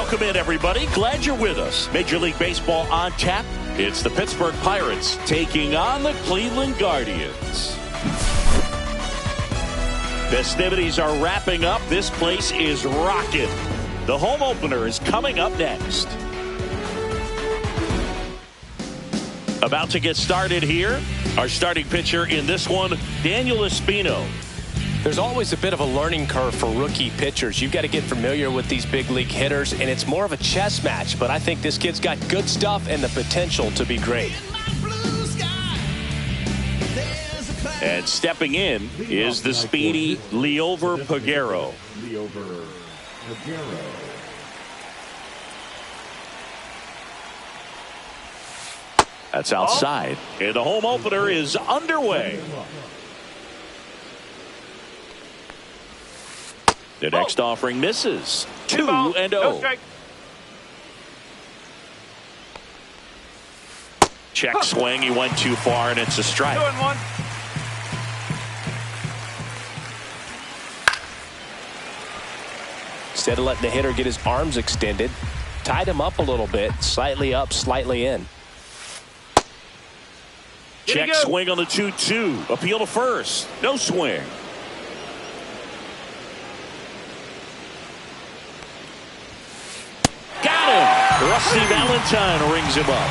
Welcome in, everybody. Glad you're with us. Major League Baseball on tap. It's the Pittsburgh Pirates taking on the Cleveland Guardians. Festivities are wrapping up. This place is rocking. The home opener is coming up next. About to get started here. Our starting pitcher in this one, Daniel Espino. There's always a bit of a learning curve for rookie pitchers. You've got to get familiar with these big league hitters, and it's more of a chess match. But I think this kid's got good stuff and the potential to be great. And stepping in is the speedy Liover Peguero. That's outside. And the home opener is underway. The next offering misses. 2-0. Check swing. He went too far, and it's a strike. 2-1. Instead of letting the hitter get his arms extended, tied him up a little bit, slightly up, slightly in. Check swing on the 2-2. Appeal to first. No swing. Got him. Rusty Valentine rings him up.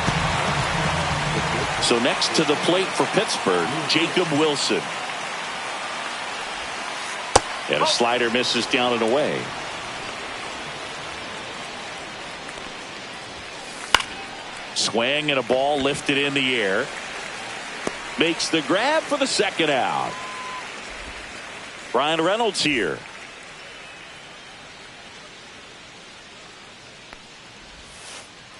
So next to the plate for Pittsburgh, Jacob Wilson. And a slider misses down and away. Swing and a ball lifted in the air. Makes the grab for the second out. Brian Reynolds here.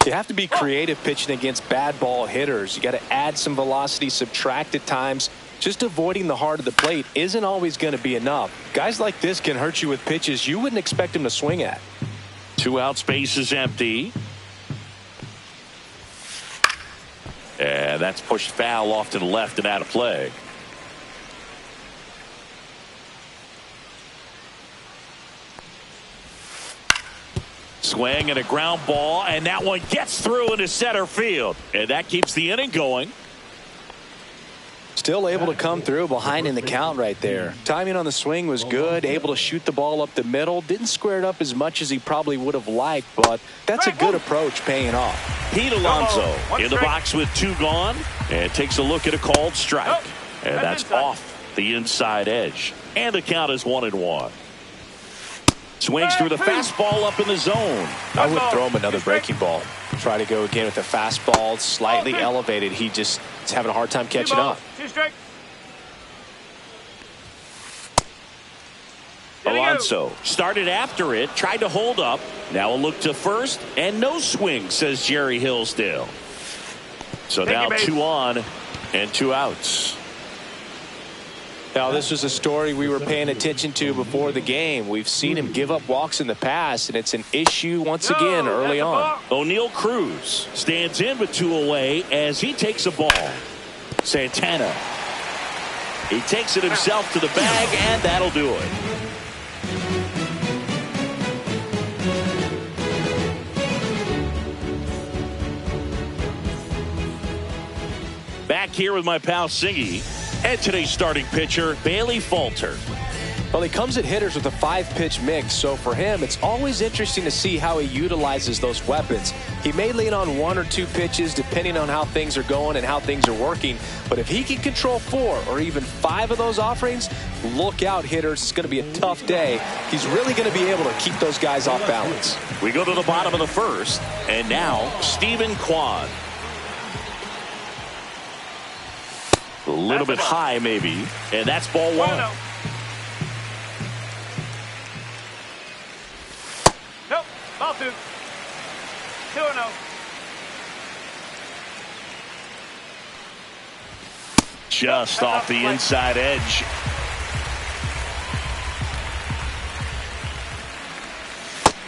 You have to be creative pitching against bad ball hitters. You got to add some velocity, subtract at times. Just avoiding the heart of the plate isn't always going to be enough. Guys like this can hurt you with pitches you wouldn't expect him to swing at. 2 out, space is empty. And that's pushed foul off to the left and out of play. Swing and a ground ball, and that one gets through into center field. And that keeps the inning going. Still able to come through behind in the count right there. Timing on the swing was good. Able to shoot the ball up the middle. Didn't square it up as much as he probably would have liked, but that's a good approach paying off. Pete Alonso in the box with 2 gone, and takes a look at a called strike. And that's off the inside edge. And the count is 1-1. Swings through the fastball up in the zone. I would throw him another breaking ball. Try to go again with the fastball slightly elevated. He just is having a hard time catching up. 2 strike. Alonso started after it, tried to hold up. Now a look to first, and no swing, says Jerry Hillsdale. So now 2 on and 2 outs. Now, this was a story we were paying attention to before the game. We've seen him give up walks in the past, and it's an issue once again early on. O'Neal Cruz stands in with 2 away as he takes a ball. Santana. He takes it himself to the bag, and that'll do it. Back here with my pal Singy. And today's starting pitcher, Bailey Falter. Well, he comes at hitters with a 5-pitch mix, so for him, it's always interesting to see how he utilizes those weapons. He may lean on 1 or 2 pitches depending on how things are going and how things are working, but if he can control 4 or even 5 of those offerings, look out, hitters. It's going to be a tough day. He's really going to be able to keep those guys off balance. We go to the bottom of the first, and now Stephen Kwan. A little bit high, maybe, and that's ball 1. Nope, ball 2. 2-0. Just off the inside edge.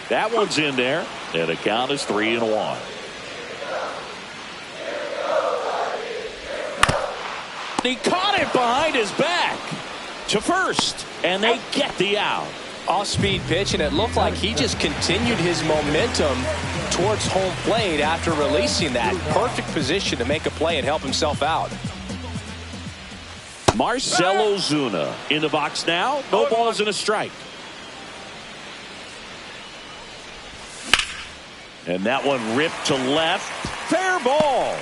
That one's in there, and the count is 3-1. He caught it behind his back to first, and they get the out. Off-speed pitch, and it looked like he just continued his momentum towards home plate after releasing that. Perfect position to make a play and help himself out. Marcell Ozuna in the box now. No balls and a strike. And that one ripped to left. Fair ball.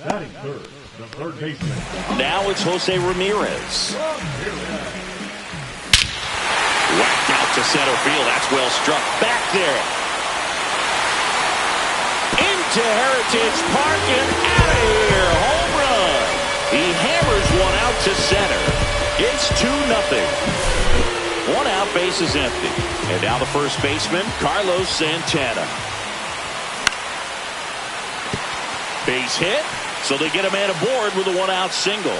Batting third, the third baseman. Now it's Jose Ramirez. Whacked out to center field. That's well struck. Back there. Into Heritage Park and out of here. Home run. He hammers one out to center. It's 2-0. One out, base is empty. And now the first baseman, Carlos Santana. Base hit. So they get a man aboard with a one-out single.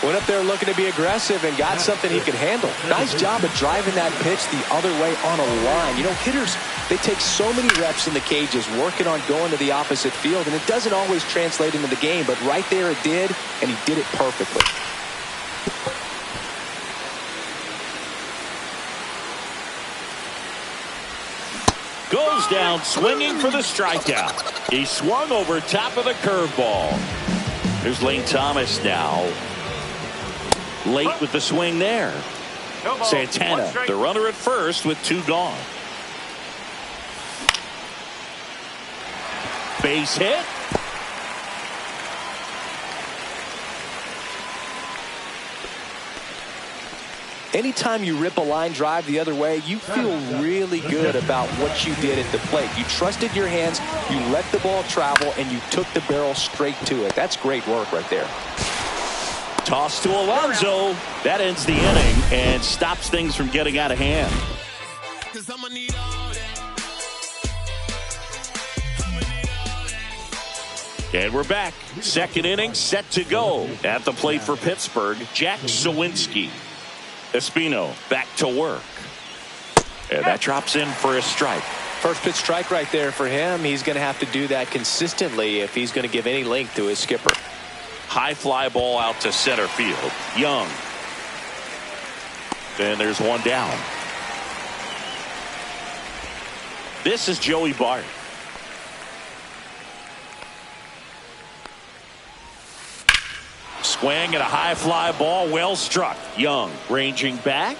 Went up there looking to be aggressive and got something he could handle. Nice job of driving that pitch the other way on a line. You know, hitters, they take so many reps in the cages working on going to the opposite field, and it doesn't always translate into the game, but right there it did, and he did it perfectly. Goes down swinging for the strikeout. He swung over top of the curveball. There's Lane Thomas now. Late with the swing there. Santana, the runner at first with 2 gone. Base hit. Anytime you rip a line drive the other way, you feel really good about what you did at the plate. You trusted your hands, you let the ball travel, and you took the barrel straight to it. That's great work right there. Toss to Alonso. That ends the inning and stops things from getting out of hand. And we're back. Second inning set to go. At the plate for Pittsburgh, Jack Suwinski. Espino back to work. And that drops in for a strike. First pitch strike right there for him. He's going to have to do that consistently if he's going to give any length to his skipper. High fly ball out to center field. Young. And there's one down. This is Joey Bart. Swing and a high fly ball, well struck. Young ranging back,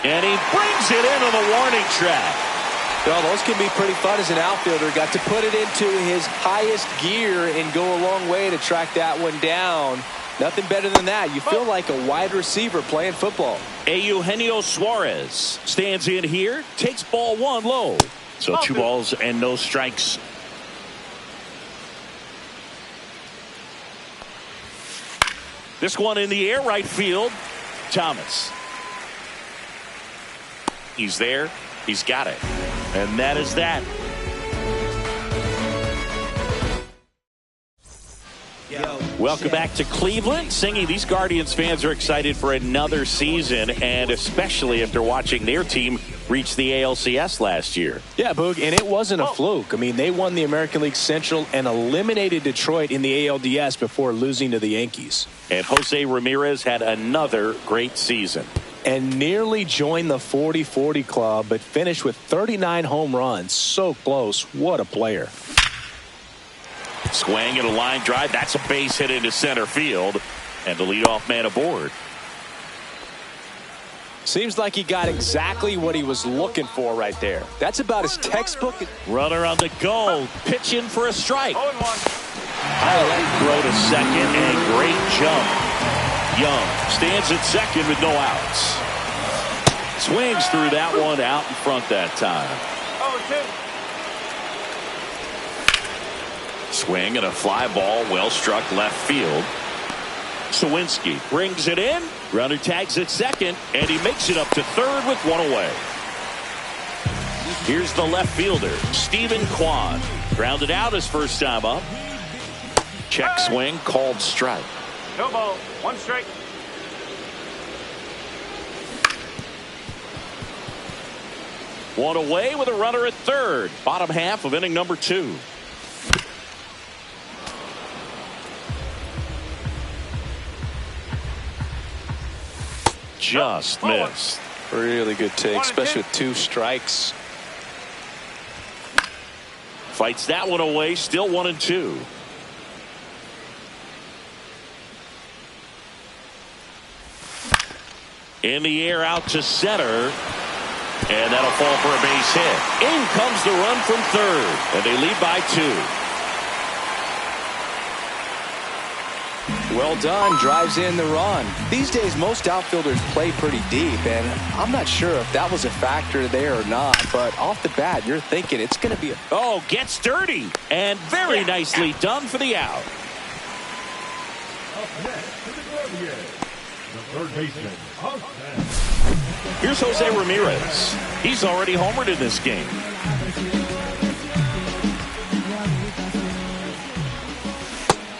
and he brings it into the warning track. Well, those can be pretty fun as an outfielder. Got to put it into his highest gear and go a long way to track that one down. Nothing better than that. You feel like a wide receiver playing football. Eugenio Suarez stands in here, takes ball 1 low. So 2 balls and no strikes. This one in the air, right field. Thomas. He's there. He's got it. And that is that. Welcome back to Cleveland. Singing, these Guardians fans are excited for another season, and especially after watching their team reach the ALCS last year. Yeah, Boog, and it wasn't a fluke. I mean, they won the American League Central and eliminated Detroit in the ALDS before losing to the Yankees. And Jose Ramirez had another great season. And nearly joined the 40-40 club, but finished with 39 home runs. So close. What a player. Swing and a line drive. That's a base hit into center field. And the leadoff man aboard. Seems like he got exactly what he was looking for right there. That's about his textbook. Runner on the go. Pitching for a strike. 0-1. Highlight throw to second and great jump. Young stands at second with no outs. Swings through that one out in front that time. 0-2. Swing and a fly ball well struck left field. Suwinski brings it in. Runner tags at second, and he makes it up to third with 1 away. Here's the left fielder, Stephen Kwan. Grounded out his first time up. Check swing, called strike. No ball. 1 strike. One away with a runner at third. Bottom half of inning number 2. Just missed. Really good take, especially with 2 strikes. Fights that one away. Still 1-2. In the air out to center. And that'll fall for a base hit. In comes the run from third. And they lead by 2. Well done. Drives in the run. These days, most outfielders play pretty deep. And I'm not sure if that was a factor there or not. But off the bat, you're thinking it's going to be a... Oh, gets dirty. And very nicely done for the out. Up next to the Guardians, the third baseman, Here's Jose Ramirez. He's already homered in this game.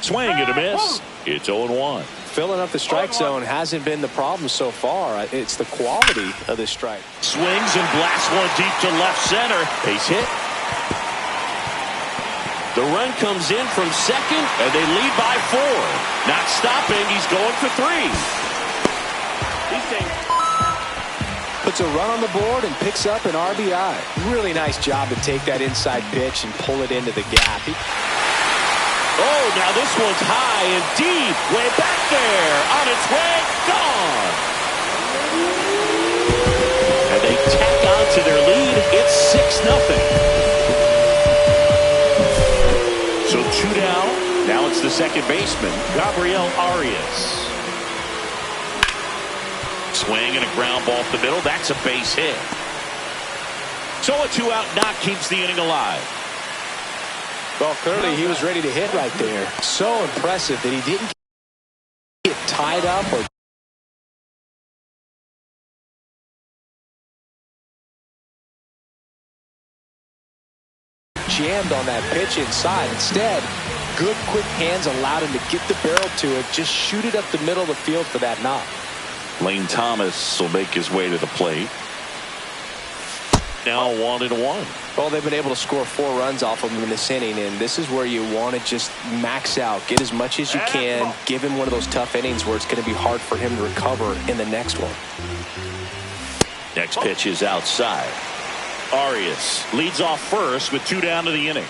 Swing and a miss. It's 0-1. Filling up the strike zone hasn't been the problem so far. It's the quality of the strike. Swings and blasts one deep to left center. Base hit. The run comes in from second, and they lead by 4. Not stopping. He's going for 3. Puts a run on the board and picks up an RBI. Really nice job to take that inside pitch and pull it into the gap. Oh, now this one's high and deep. Way back there. On its way. Gone. And they tack on to their lead. It's 6-0. So 2 down. Now it's the second baseman, Gabriel Arias. Swing and a ground ball up the middle. That's a base hit. So a 2-out knock keeps the inning alive. Well, clearly he was ready to hit right there. So impressive that he didn't get tied up or jammed on that pitch inside. Instead, good quick hands allowed him to get the barrel to it. Just shoot it up the middle of the field for that knock. Lane Thomas will make his way to the plate. Now 1-1. Well, they've been able to score 4 runs off of him in this inning, and this is where you want to just max out, get as much as you can, give him one of those tough innings where it's going to be hard for him to recover in the next one. Next pitch is outside. Arias leads off first with 2 down to the inning.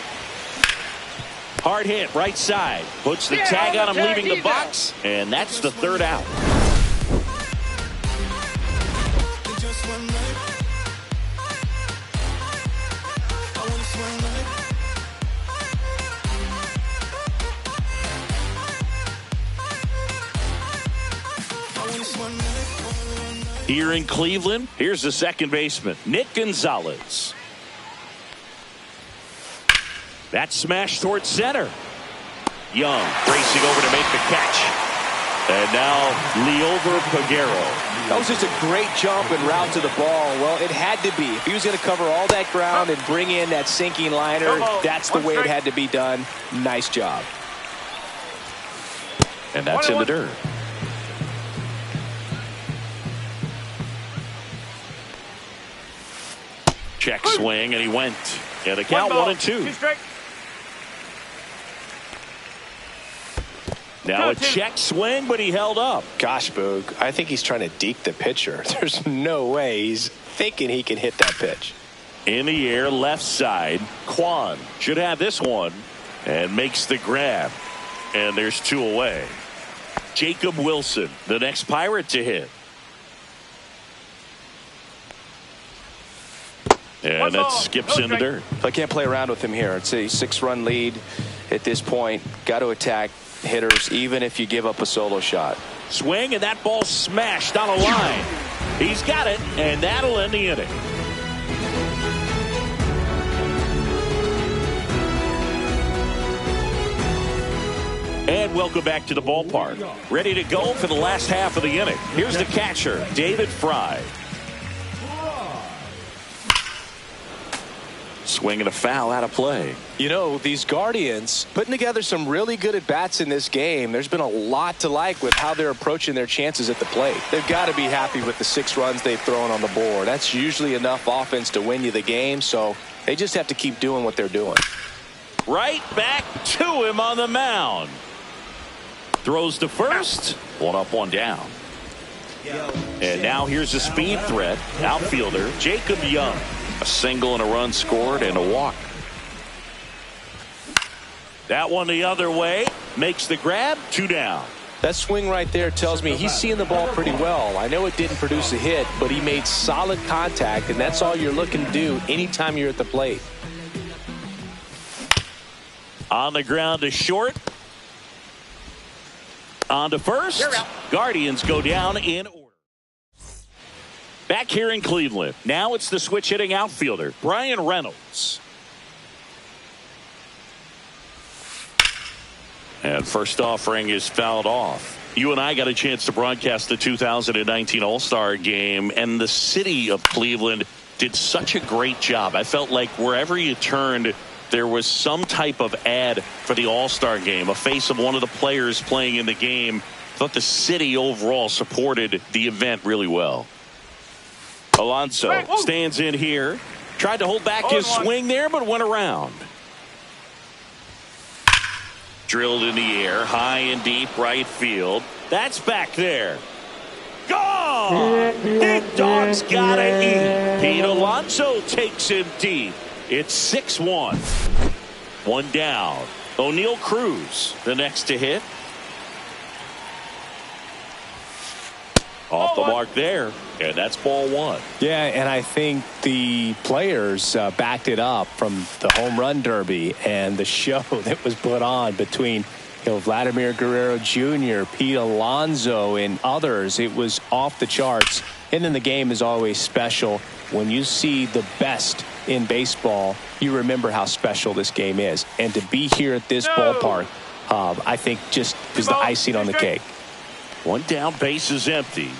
Hard hit right side. Puts the tag on him leaving the box, and that's the 3rd out. Here in Cleveland, here's the second baseman, Nick Gonzalez. That smash towards center. Young racing over to make the catch. And now Liover Peguero. That was just a great jump and route to the ball. Well, it had to be. If he was going to cover all that ground and bring in that sinking liner, that's the way it had to be done. Nice job. And that's in the dirt. Check swing, and he went. And the count 1-2. Now a check swing, but he held up. Gosh, Boog, I think he's trying to deke the pitcher. There's no way he's thinking he can hit that pitch. In the air, left side. Kwan should have this one and makes the grab. And there's 2 away. Jacob Wilson, the next Pirate to hit. And that skips in the dirt. I can't play around with him here. It's a 6-run lead at this point. Got to attack hitters even if you give up a solo shot. Swing, and that ball smashed on a line. He's got it, and that'll end the inning. And welcome back to the ballpark. Ready to go for the last half of the inning. Here's the catcher, David Fry. Swing and a foul out of play. You know, these Guardians putting together some really good at-bats in this game. There's been a lot to like with how they're approaching their chances at the plate. They've got to be happy with the 6 runs they've thrown on the board. That's usually enough offense to win you the game, so they just have to keep doing what they're doing. Right back to him on the mound. Throws to first. 1 up, 1 down. And now here's a speed threat. Outfielder Jacob Young. A single and a run scored and a walk. That one the other way. Makes the grab. 2 down. That swing right there tells me he's seeing the ball pretty well. I know it didn't produce a hit, but he made solid contact, and that's all you're looking to do anytime you're at the plate. On the ground to short. On to first. Guardians go down in order. Back here in Cleveland. Now it's the switch hitting outfielder, Brian Reynolds. And first offering is fouled off. You and I got a chance to broadcast the 2019 All-Star Game, and the city of Cleveland did such a great job. I felt like wherever you turned, there was some type of ad for the All-Star Game, a face of one of the players playing in the game. I thought the city overall supported the event really well. Alonso stands in here. Tried to hold back his swing there, but went around. Drilled in the air, high and deep right field. That's back there. Gone! Big Dog's gotta eat. Pete Alonso takes him deep. It's 6-1. 1 down. O'Neal Cruz, the next to hit. Off the mark there, and that's ball 1. Yeah, and I think the players backed it up from the home run derby and the show that was put on between Vladimir Guerrero Jr., Pete Alonso, and others. It was off the charts. And then the game is always special. When you see the best in baseball, you remember how special this game is. And to be here at this ballpark, I think just is the icing on the cake. 1 down, base is empty.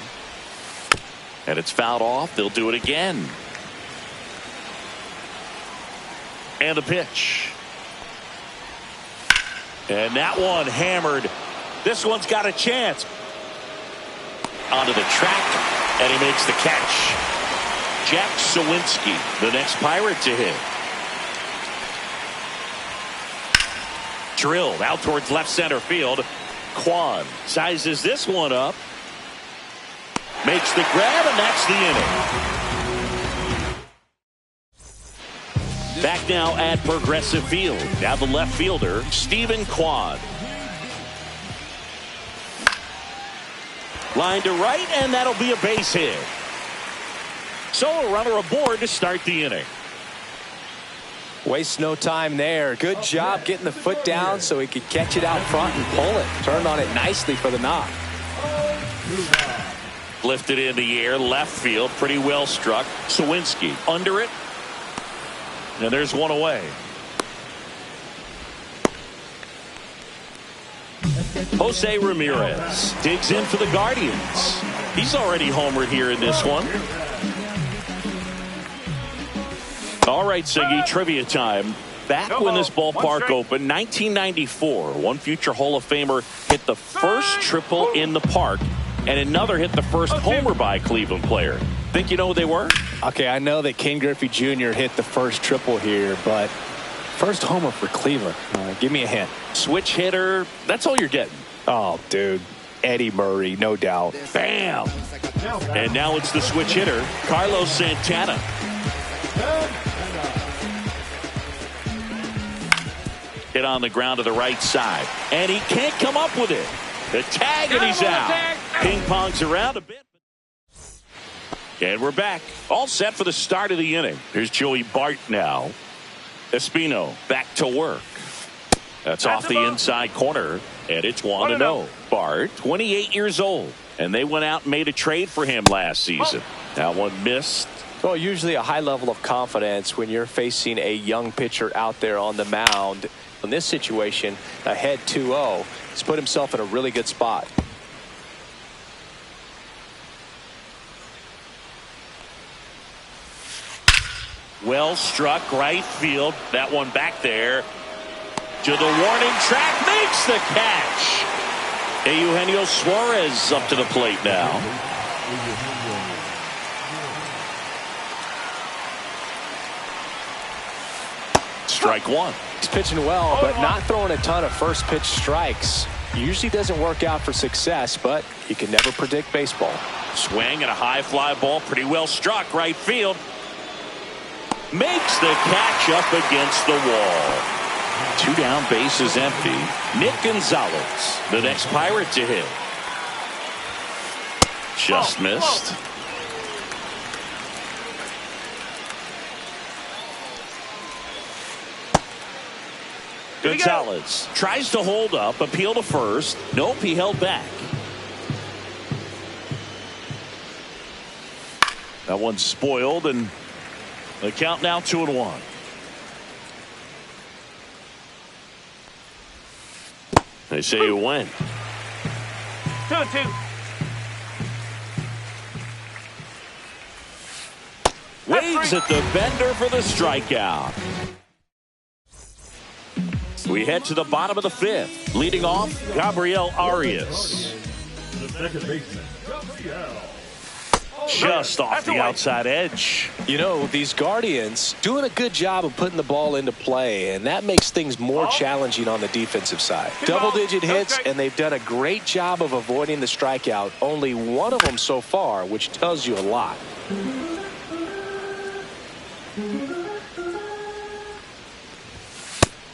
And it's fouled off. They'll do it again. And a pitch. And that one hammered. This one's got a chance. Onto the track, and he makes the catch. Jack Sawinski, the next Pirate to hit. Drilled out towards left center field. Kwan sizes this one up. Makes the grab, and that's the inning. Back now at Progressive Field. Now the left fielder, Stephen Kwan. Line to right, and that'll be a base hit. So a runner aboard to start the inning. Waste no time there. Good job getting the foot down so he could catch it out front and pull it. Turned on it nicely for the knock. Lifted in the air, left field, pretty well struck. Sawinski under it. And there's one away. Jose Ramirez digs in for the Guardians. He's already homered here in this one. All right, Siggy, trivia time. Back when this ballpark opened, 1994, one future Hall of Famer hit the first triple in the park, and another hit the first homer by a Cleveland player. Think you know who they were? Okay, I know that Ken Griffey Jr. hit the first triple here, but first homer for Cleveland. Give me a hint. Switch hitter, that's all you're getting. Oh, dude. Eddie Murray, no doubt. Bam! And now it's the switch hitter, Carlos Santana. Hit on the ground to the right side. And he can't come up with it. The tag, and he's out. Ping-pongs around a bit. And we're back. All set for the start of the inning. Here's Joey Bart now. Espino back to work. That's off the inside corner. And it's 1-0. Bart, 28 years old. And they went out and made a trade for him last season. That one missed. Well, usually a high level of confidence when you're facing a young pitcher out there on the mound. In this situation, ahead 2-0. He's put himself in a really good spot. Well struck right field. That one back there to the warning track, makes the catch. Eugenio Suarez up to the plate now. Strike one. He's pitching well, but not throwing a ton of first pitch strikes. Usually doesn't work out for success, but you can never predict baseball. Swing and a high fly ball, pretty well struck right field. Makes the catch up against the wall. 2 down, bases empty. Nick Gonzalez, the next Pirate to hit. Just missed. Gonzalez tries to hold up, appeal to first. Nope, he held back. That one's spoiled, and the count now 2-1. They say you win. 2-2. Waves at the bender for the strikeout. We head to the bottom of the 5th. Leading off, Gabriel Arias. The second baseman, Gabriel. Just off the outside edge. You know, these Guardians doing a good job of putting the ball into play, and that makes things more challenging on the defensive side. Double-digit hits, and they've done a great job of avoiding the strikeout. Only one of them so far, which tells you a lot.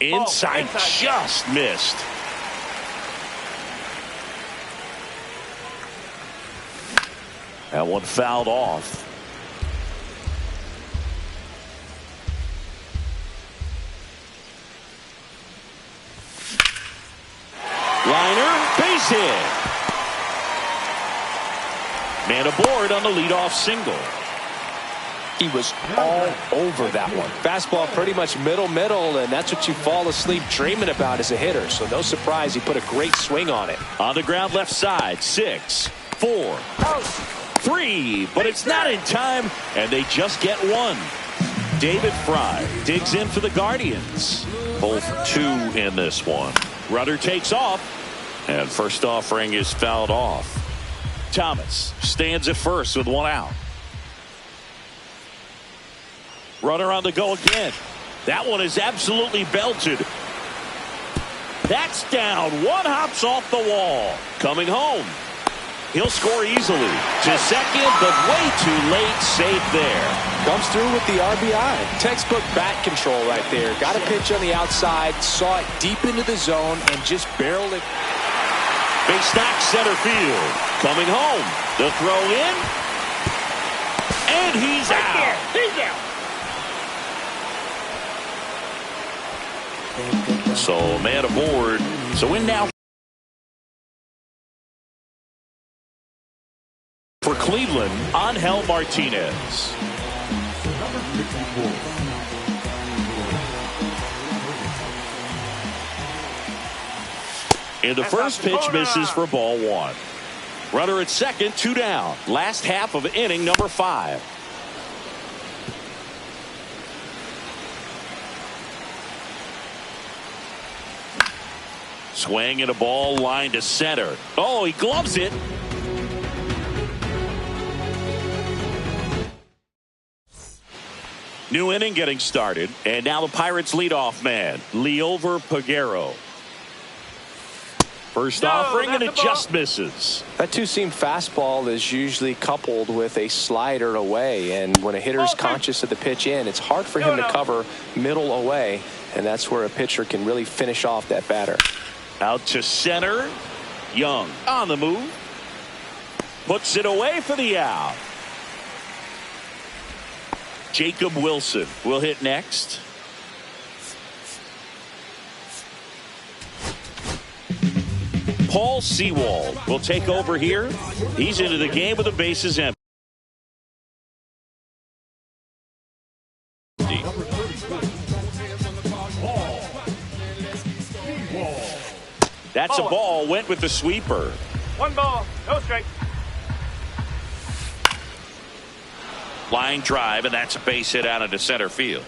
Inside, just missed. That one fouled off. Liner, base hit. Man aboard on the leadoff single. He was all over that one. Fastball pretty much middle, and that's what you fall asleep dreaming about as a hitter. So no surprise he put a great swing on it. On the ground left side, 6, 4, 3, but it's not in time, and they just get one. David Fry digs in for the Guardians. Both 2 in this one. Rudder takes off, and first offering is fouled off. Thomas stands at first with 1 out. Runner on the go again. That one is absolutely belted. That's down. 1 hops off the wall. Coming home. He'll score easily. To second, but way too late. Safe there. Comes through with the RBI. Textbook bat control right there. Got a pitch on the outside. Saw it deep into the zone and just barreled it. Big stack center field. Coming home. The throw in. And he's out. He's out. So man aboard. So in now for Cleveland, Angel Martinez. And the first pitch misses for ball 1. Runner at second, 2 down. Last half of inning number 5. Swing and a ball line to center. Oh, he gloves it. New inning getting started. And now the Pirates leadoff man, Liover Peguero. First offering, and it just misses. That 2-seam fastball is usually coupled with a slider away, and when a hitter's conscious of the pitch in, it's hard for him to cover middle away, and that's where a pitcher can really finish off that batter. Out to center. Young on the move. Puts it away for the out. Jacob Wilson will hit next. Paul Sewald will take over here. He's into the game with the bases empty. That's a ball. Went with the sweeper. 1 ball, no strike. Line drive, and that's a base hit out into center field.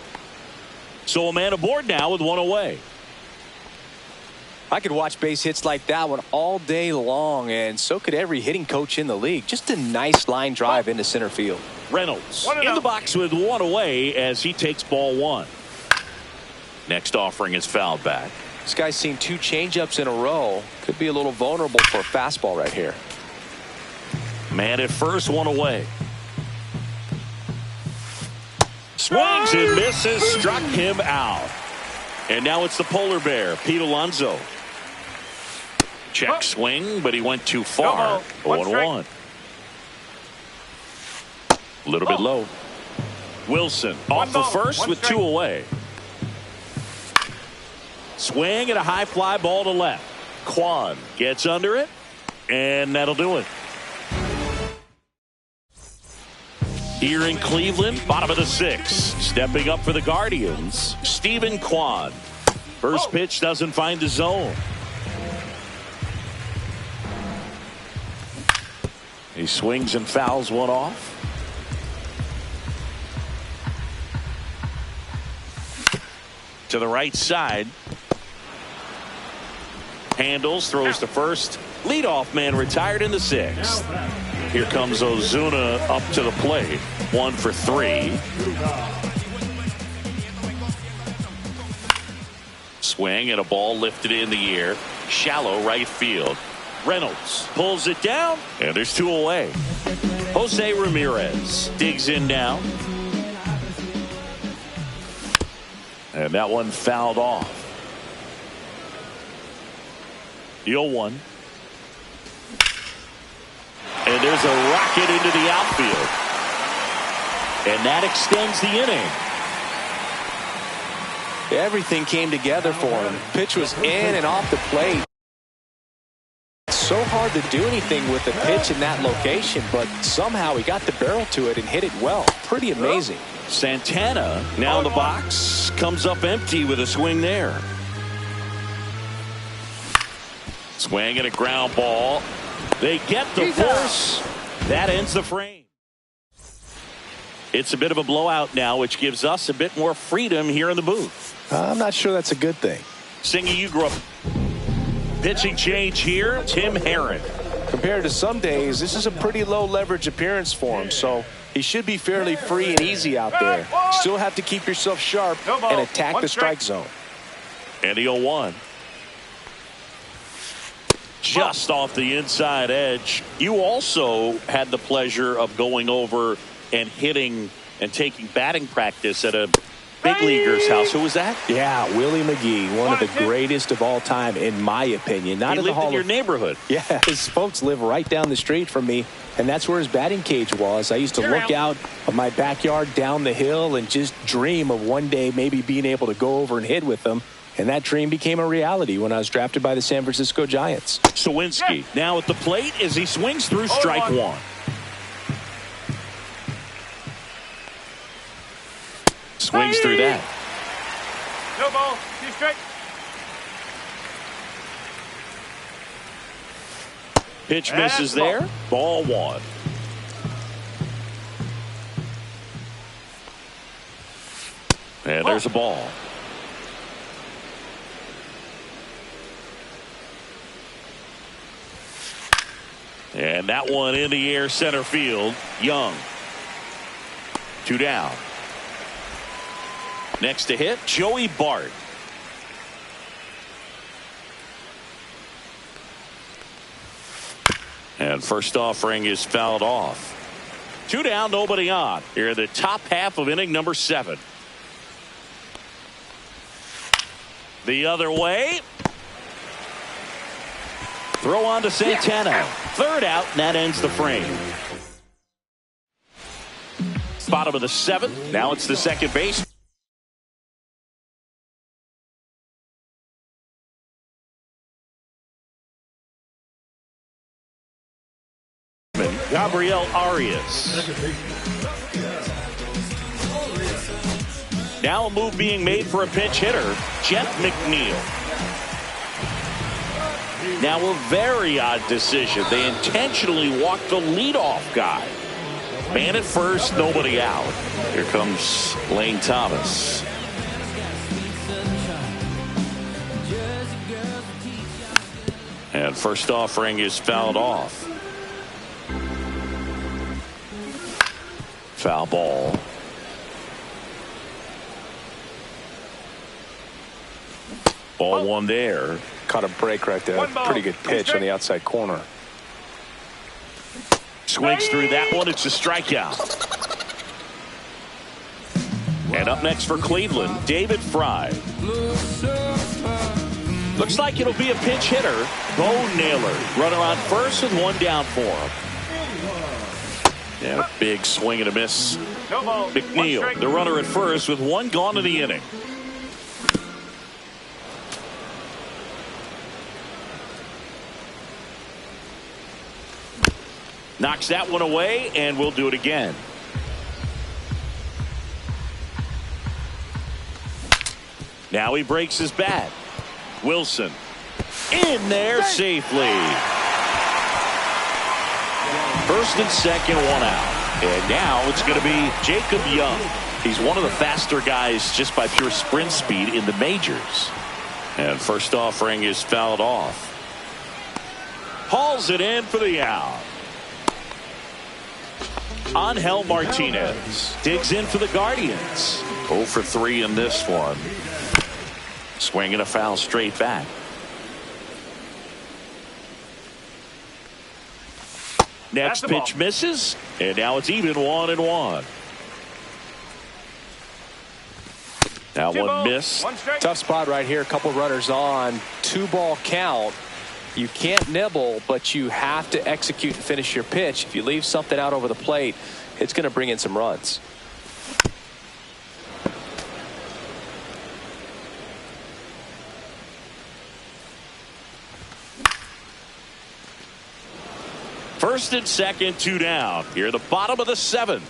So a man aboard now with one away. I could watch base hits like that one all day long, and so could every hitting coach in the league. Just a nice line drive into center field. Reynolds in the box with one away as he takes ball one. Next offering is fouled back. This guy's seen 2 changeups in a row. Could be a little vulnerable for a fastball right here. Man at first, one away. Swings and misses, struck him out. And now it's the polar bear, Pete Alonso. Check swing, but he went too far. 0-1. A little bit low. Wilson off the first with 2 away. Swing and a high fly ball to left. Kwan gets under it, and that'll do it. Here in Cleveland, bottom of the 6th. Stepping up for the Guardians, Stephen Kwan. First pitch doesn't find the zone. He swings and fouls one off. To the right side. Handles, throws to first. Leadoff man retired in the 6th. Here comes Ozuna up to the plate. 1 for 3. Swing and a ball lifted in the air. Shallow right field. Reynolds pulls it down, and there's 2 away. Jose Ramirez digs in now. And that one fouled off. The 0-1. And there's a rocket into the outfield. And that extends the inning. Everything came together for him. Pitch was in and off the plate. It's so hard to do anything with the pitch in that location, but somehow he got the barrel to it and hit it well. Pretty amazing. Santana now in the box, comes up empty with a swing there. Swing and a ground ball. They get the force. That ends the frame. It's a bit of a blowout now, which gives us a bit more freedom here in the booth. I'm not sure that's a good thing. Singy, you grew up. Pitching change here, Tim Herron. Compared to some days, this is a pretty low leverage appearance for him, so he should be fairly free and easy out there. Still have to keep yourself sharp and attack the strike zone. And the 0-1. Just off the inside edge. You also had the pleasure of going over and hitting and taking batting practice at a big leaguer's house. Who was that? Yeah, Willie McGee, one of the greatest of all time, in my opinion. He lived in your neighborhood. Yeah, his folks live right down the street from me, and that's where his batting cage was. I used to look out of my backyard down the hill and just dream of one day maybe being able to go over and hit with them. And that dream became a reality when I was drafted by the San Francisco Giants. Sawinski now at the plate as he swings through strike 1. Swings through that. No ball. 2 strike. Pitch misses there. Ball 1. And there's a ball. And that one in the air center field. Young. 2 down. Next to hit, Joey Bart. And first offering is fouled off. 2 down, nobody on. Here in the top half of inning number 7. The other way. Throw on to Santana. 3rd out, and that ends the frame. Bottom of the 7th. Now it's the second base. Gabriel Arias. Now a move being made for a pinch hitter, Jeff McNeil. Now a very odd decision. They intentionally walked the leadoff guy. Man at first, nobody out. Here comes Lane Thomas. And first offering is fouled off. Foul ball. Ball one there. Caught a break right there. Pretty good pitch on the outside corner. Swings through that one. It's a strikeout. And up next for Cleveland, David Fry. Looks like it'll be a pinch hitter. Bo Naylor. Runner on first with one down for him. And a big swing and a miss. McNeil, the runner at first with one gone in the inning. Knocks that one away, and we'll do it again. Now he breaks his bat. Wilson in there safely. First and second, one out. And now it's going to be Jacob Young. He's one of the faster guys just by pure sprint speed in the majors. And first offering is fouled off. Hauls it in for the out. Angel Martinez digs in for the Guardians. 0 for 3 in this one. Swinging a foul straight back. Next pitch misses, and now it's even 1-1. Now one miss. Tough spot right here. A couple runners on. 2-ball count. You can't nibble, but you have to execute and finish your pitch. If you leave something out over the plate, it's going to bring in some runs. First and second, 2 down. Here at the bottom of the 7th.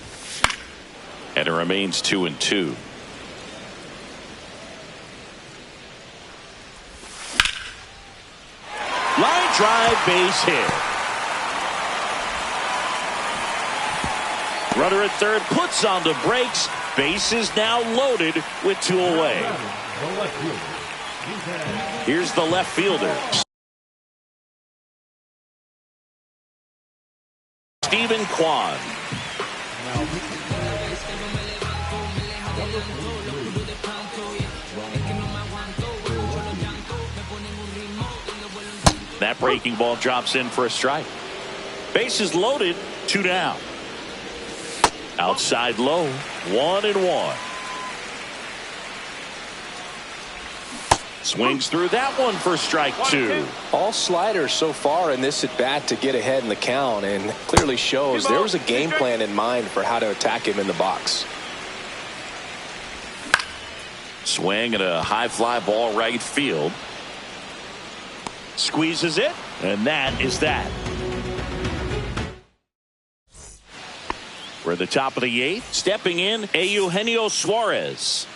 And it remains 2-2. Line drive, base hit. Runner at third puts on the brakes. Base is now loaded with 2 away. Here's the left fielder. Stephen Kwan. That breaking ball drops in for a strike. Bases loaded, 2 down. Outside low, 1-1. Swings through that one for strike 2. All sliders so far in this at bat to get ahead in the count, and clearly shows there was a game plan in mind for how to attack him in the box. Swing at a high fly ball right field. Squeezes it, and that is that. We're at the top of the 8th. Stepping in, Eugenio Suarez.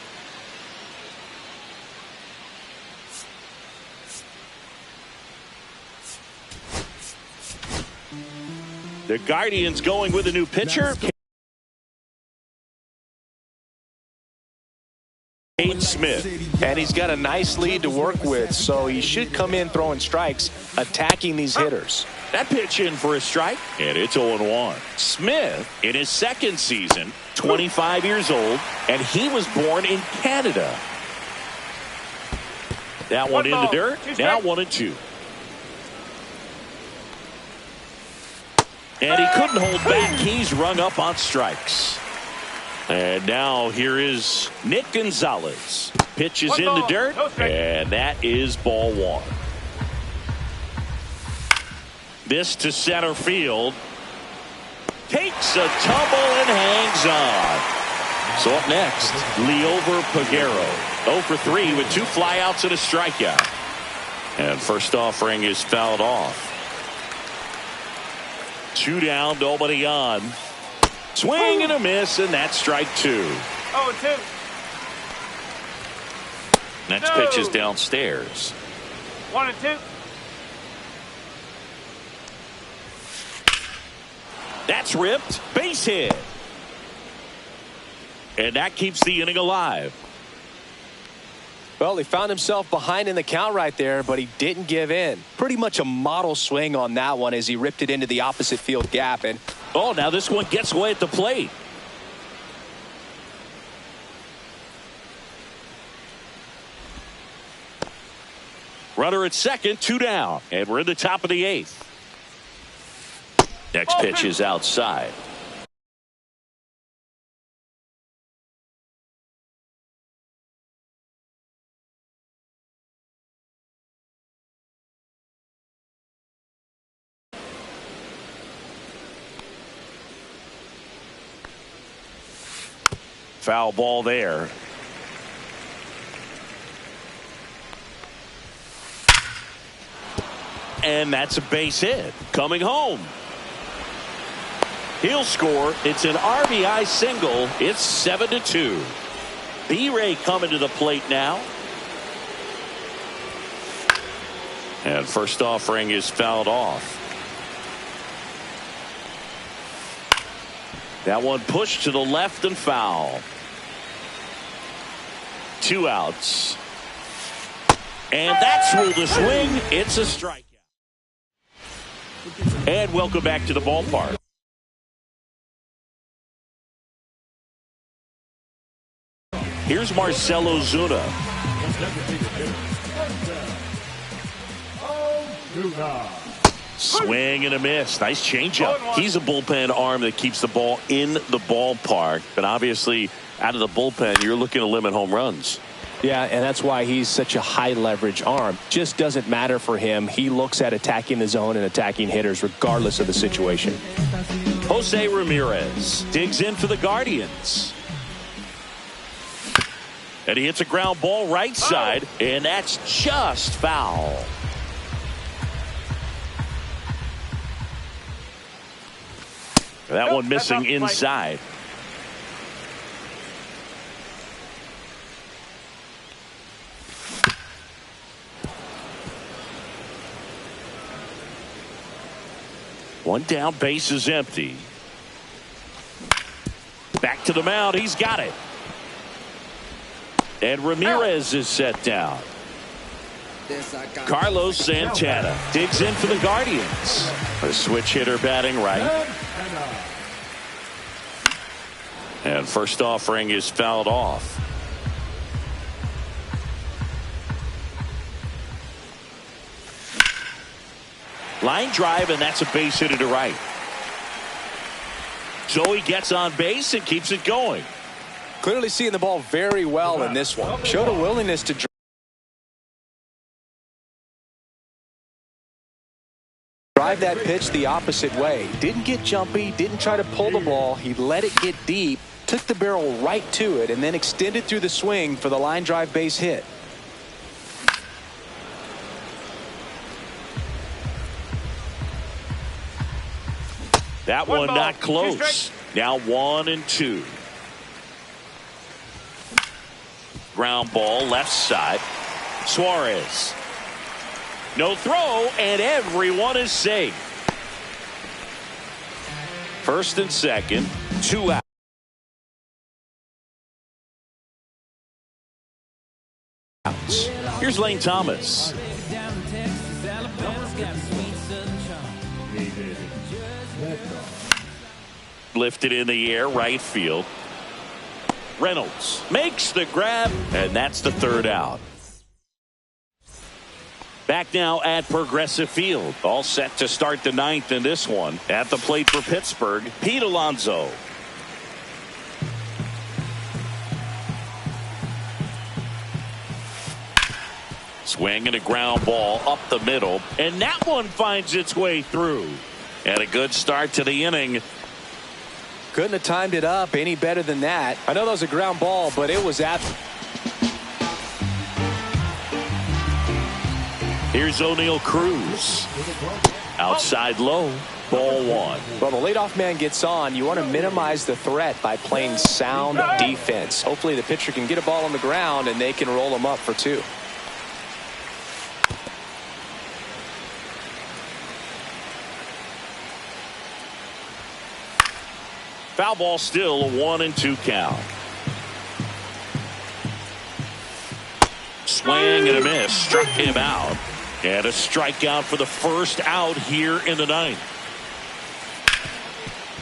The Guardians going with a new pitcher. Smith. And he's got a nice lead to work with, so he should come in throwing strikes, attacking these hitters. That pitch in for a strike, and it's 0-1. Smith, in his 2nd season, 25 years old, and he was born in Canada. That one in the dirt, now 1-2. And he couldn't hold back. He's rung up on strikes. And now here is Nick Gonzalez. Pitches in the dirt, and that is ball 1. This to center field. Takes a tumble and hangs on. So up next, Liover Peguero. 0 for 3 with 2 flyouts and a strikeout. And first offering is fouled off. 2 down, nobody on. Swing and a miss, and that's strike 2. 0-2. Next pitch is downstairs. 1-2. That's ripped. Base hit. And that keeps the inning alive. Well, he found himself behind in the count right there, but he didn't give in. Pretty much a model swing on that one as he ripped it into the opposite field gap. And oh, now this one gets away at the plate. Runner at second, 2 down, and we're in the top of the 8th. Next pitch is outside. Foul ball there. And that's a base hit. Coming home. He'll score. It's an RBI single. It's 7-2. B-Ray coming to the plate now. And first offering is fouled off. That one pushed to the left and foul. 2 outs. And that's ruled a swing. It's a strikeout. And welcome back to the ballpark. Here's Marcell Ozuna. Swing and a miss. Nice changeup. He's a bullpen arm that keeps the ball in the ballpark. But obviously, out of the bullpen, you're looking to limit home runs. Yeah, and that's why he's such a high leverage arm. Just doesn't matter for him. He looks at attacking the zone and attacking hitters regardless of the situation. Jose Ramirez digs in for the Guardians. And he hits a ground ball right side, and that's just foul. That one missing inside. One down, base is empty. Back to the mound, he's got it. And Ramirez is set down. Carlos Santana digs in for the Guardians. A switch hitter batting right. And first offering is fouled off. Line drive, and that's a base hit to right. So he gets on base and keeps it going. Clearly seeing the ball very well in this one. Showed a willingness to drive that pitch the opposite way. Didn't get jumpy, didn't try to pull the ball. He let it get deep, took the barrel right to it, and then extended through the swing for the line drive base hit. That one not close. Now 1-2. Ground ball left side. Suarez. No throw, and everyone is safe. First and second, 2 outs. Here's Lane Thomas. Lifted in the air, right field. Reynolds makes the grab, and that's the 3rd out. Back now at Progressive Field. All set to start the 9th in this one. At the plate for Pittsburgh, Pete Alonso. Swing and a ground ball up the middle, and that one finds its way through. And a good start to the inning. Couldn't have timed it up any better than that. I know that was a ground ball, but it was at. Here's O'Neal Cruz. Outside low. Ball 1. Well, the leadoff man gets on. You want to minimize the threat by playing sound defense. Hopefully the pitcher can get a ball on the ground and they can roll him up for 2. Foul ball, still a 1-2 count. Swing and a miss. Struck him out. And a strikeout for the first out here in the ninth.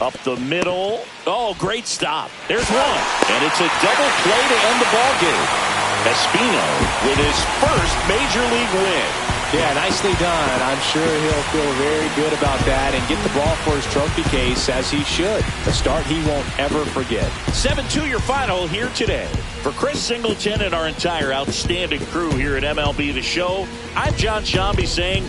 Up the middle. Oh, great stop. There's one. And it's a double play to end the ball game. Espino with his first major league win. Yeah, nicely done. I'm sure he'll feel very good about that and get the ball for his trophy case, as he should. A start he won't ever forget. 7-2 your final here today. For Chris Singleton and our entire outstanding crew here at MLB The Show, I'm John Shambi saying...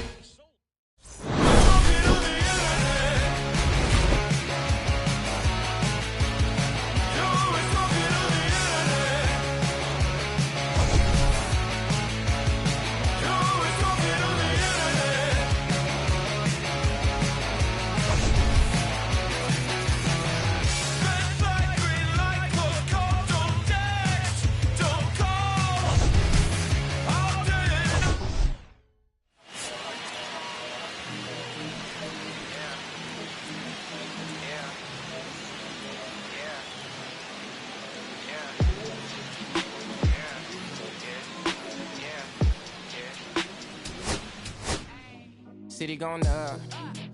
City going up,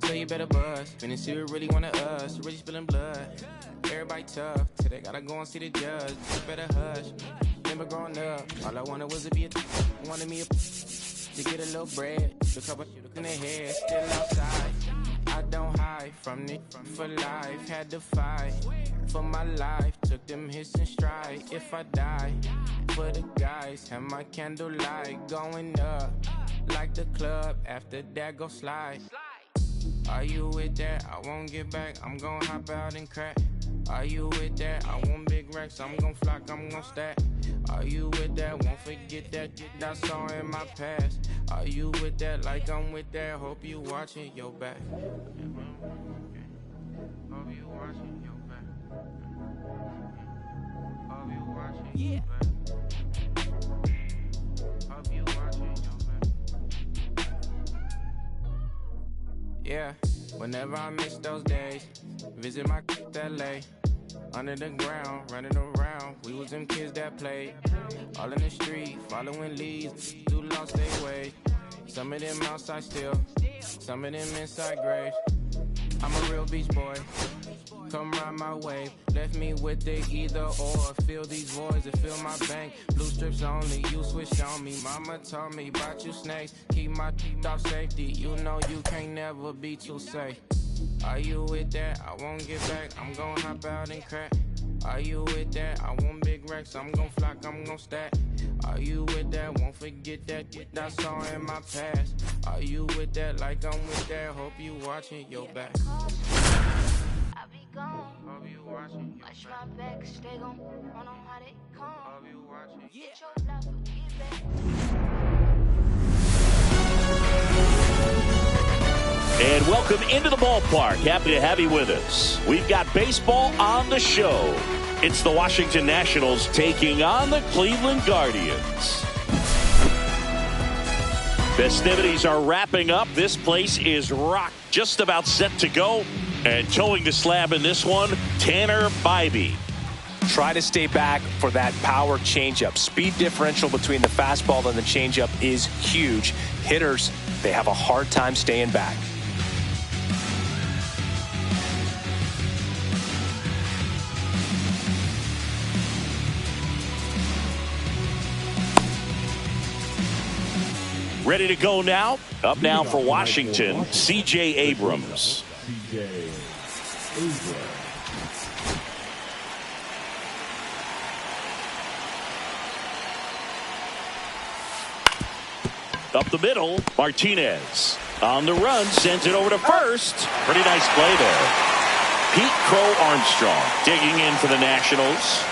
so you better buzz. Finna see who really wanna us, really spilling blood. Everybody tough, till they gotta go and see the judge. You better hush. Remember growing up, all I wanted was to be wanted me to get a little bread. The couple in the head, still outside. I don't hide from it for life. Had to fight for my life. Took them hits in stride. If I die, for the guys, have my candlelight going up. Like the club, after that go slide. Are you with that? I won't get back, I'm gon' hop out and crack. Are you with that? I want big racks, I'm gon' flock, I'm gon' stack. Are you with that? Won't forget that I saw in my past. Are you with that? Like I'm with that, hope you watching your back. Hope you watching your back. Hope you watching your back. Hope you watching your back. Yeah, whenever I miss those days, visit my LA. Under the ground, running around, we was them kids that played. All in the street, following leads, who lost their way. Some of them outside still, some of them inside graves. I'm a real beach boy, come ride my wave. Left me with the either or, fill these voids and fill my bank. Blue strips only, you switched on me. Mama told me about you snakes, keep my teeth off safety. You know you can't never be too safe. Are you with that? I won't get back, I'm gon' hop out and crack. Are you with that? I want big racks, I'm gon' flock, I'm gon' stack. Are you with that? Won't forget that I saw in my past. Are you with that? Like I'm with that, hope you watching your back. I be gone. Hope you watching your Watch my back, stay gon' run on how they come. Hope you watching. Get your life, get back. And welcome into the ballpark. Happy to have you with us. We've got baseball on the show. It's the Washington Nationals taking on the Cleveland Guardians. Festivities are wrapping up. This place is rocked, just about set to go. And towing the slab in this one, Tanner Bybee. Try to stay back for that power changeup. Speed differential between the fastball and the changeup is huge. Hitters, they have a hard time staying back. Ready to go now. Up now for Washington, C.J. Abrams. C.J. Abrams. Up the middle, Martinez. On the run, sends it over to first. Pretty nice play there. Pete Crow Armstrong digging in for the Nationals.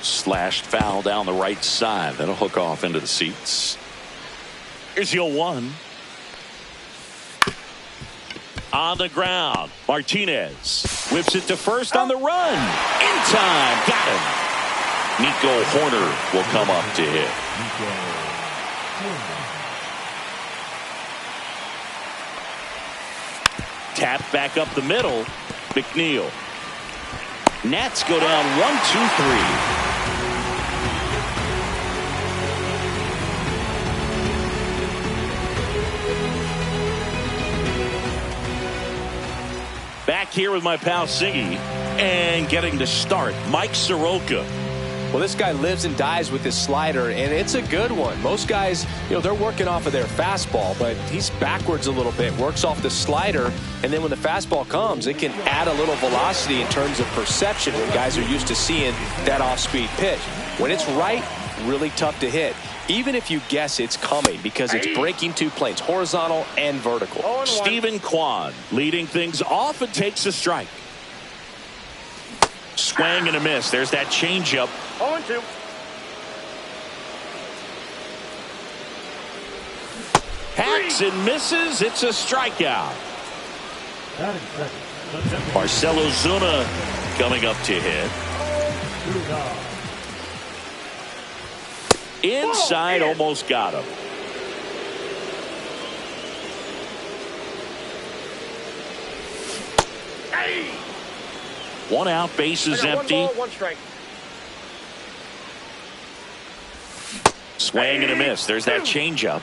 Slashed foul down the right side. That'll hook off into the seats. Here's the 0-1. On the ground, Martinez whips it to first on the run. In time, got him. Nico Horner will come up to hit. Tap back up the middle. McNeil. Nats go down 1-2-3. Back here with my pal Siggy, and getting to start, Mike Soroka. Well, this guy lives and dies with his slider, and it's a good one. Most guys, they're working off of their fastball, but he's backwards a little bit, works off the slider, and then when the fastball comes, it can add a little velocity in terms of perception when guys are used to seeing that off-speed pitch. When it's right, really tough to hit, even if you guess it's coming, because it's breaking two planes, horizontal and vertical. Stephen Kwan leading things off and takes a strike. Swing and a miss. There's that changeup. 0-2. Hacks and misses. It's a strikeout. Marcelo Zuna coming up to hit. Inside, almost got him. One out, base is empty. 1 ball, 1 strike. Swing and a miss. There's that changeup.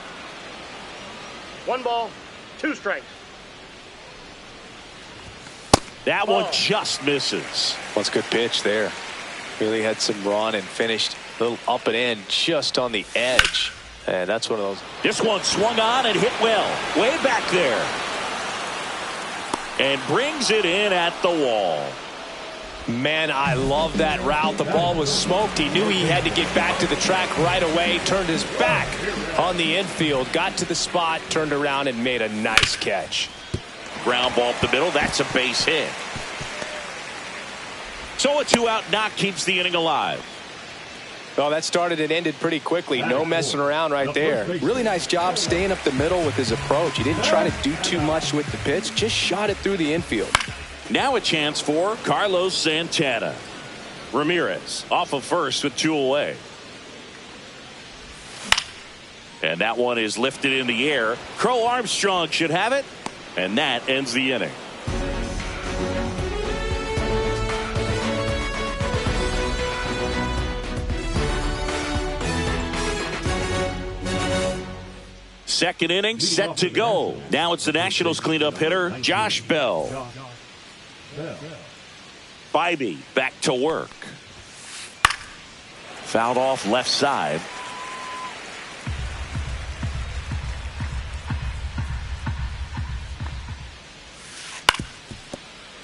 1 ball, 2 strikes. That one just misses. Well, it's a good pitch there. Really had some run and finished a little up and in just on the edge. And that's one of those. This one swung on and hit well. Way back there. And brings it in at the wall. Man, I love that route. The ball was smoked. He knew he had to get back to the track right away. Turned his back on the infield. Got to the spot. Turned around and made a nice catch. Ground ball up the middle. That's a base hit. So a 2-out knock keeps the inning alive. Well, that started and ended pretty quickly. No messing around right there. Really nice job staying up the middle with his approach. He didn't try to do too much with the pitch. Just shot it through the infield. Now a chance for Carlos Santana. Ramirez off of first with 2 away. And that one is lifted in the air. Crow Armstrong should have it. And that ends the inning. Second inning set to go. Now it's the Nationals cleanup hitter, Josh Bell. Bybee back to work. Fouled off left side.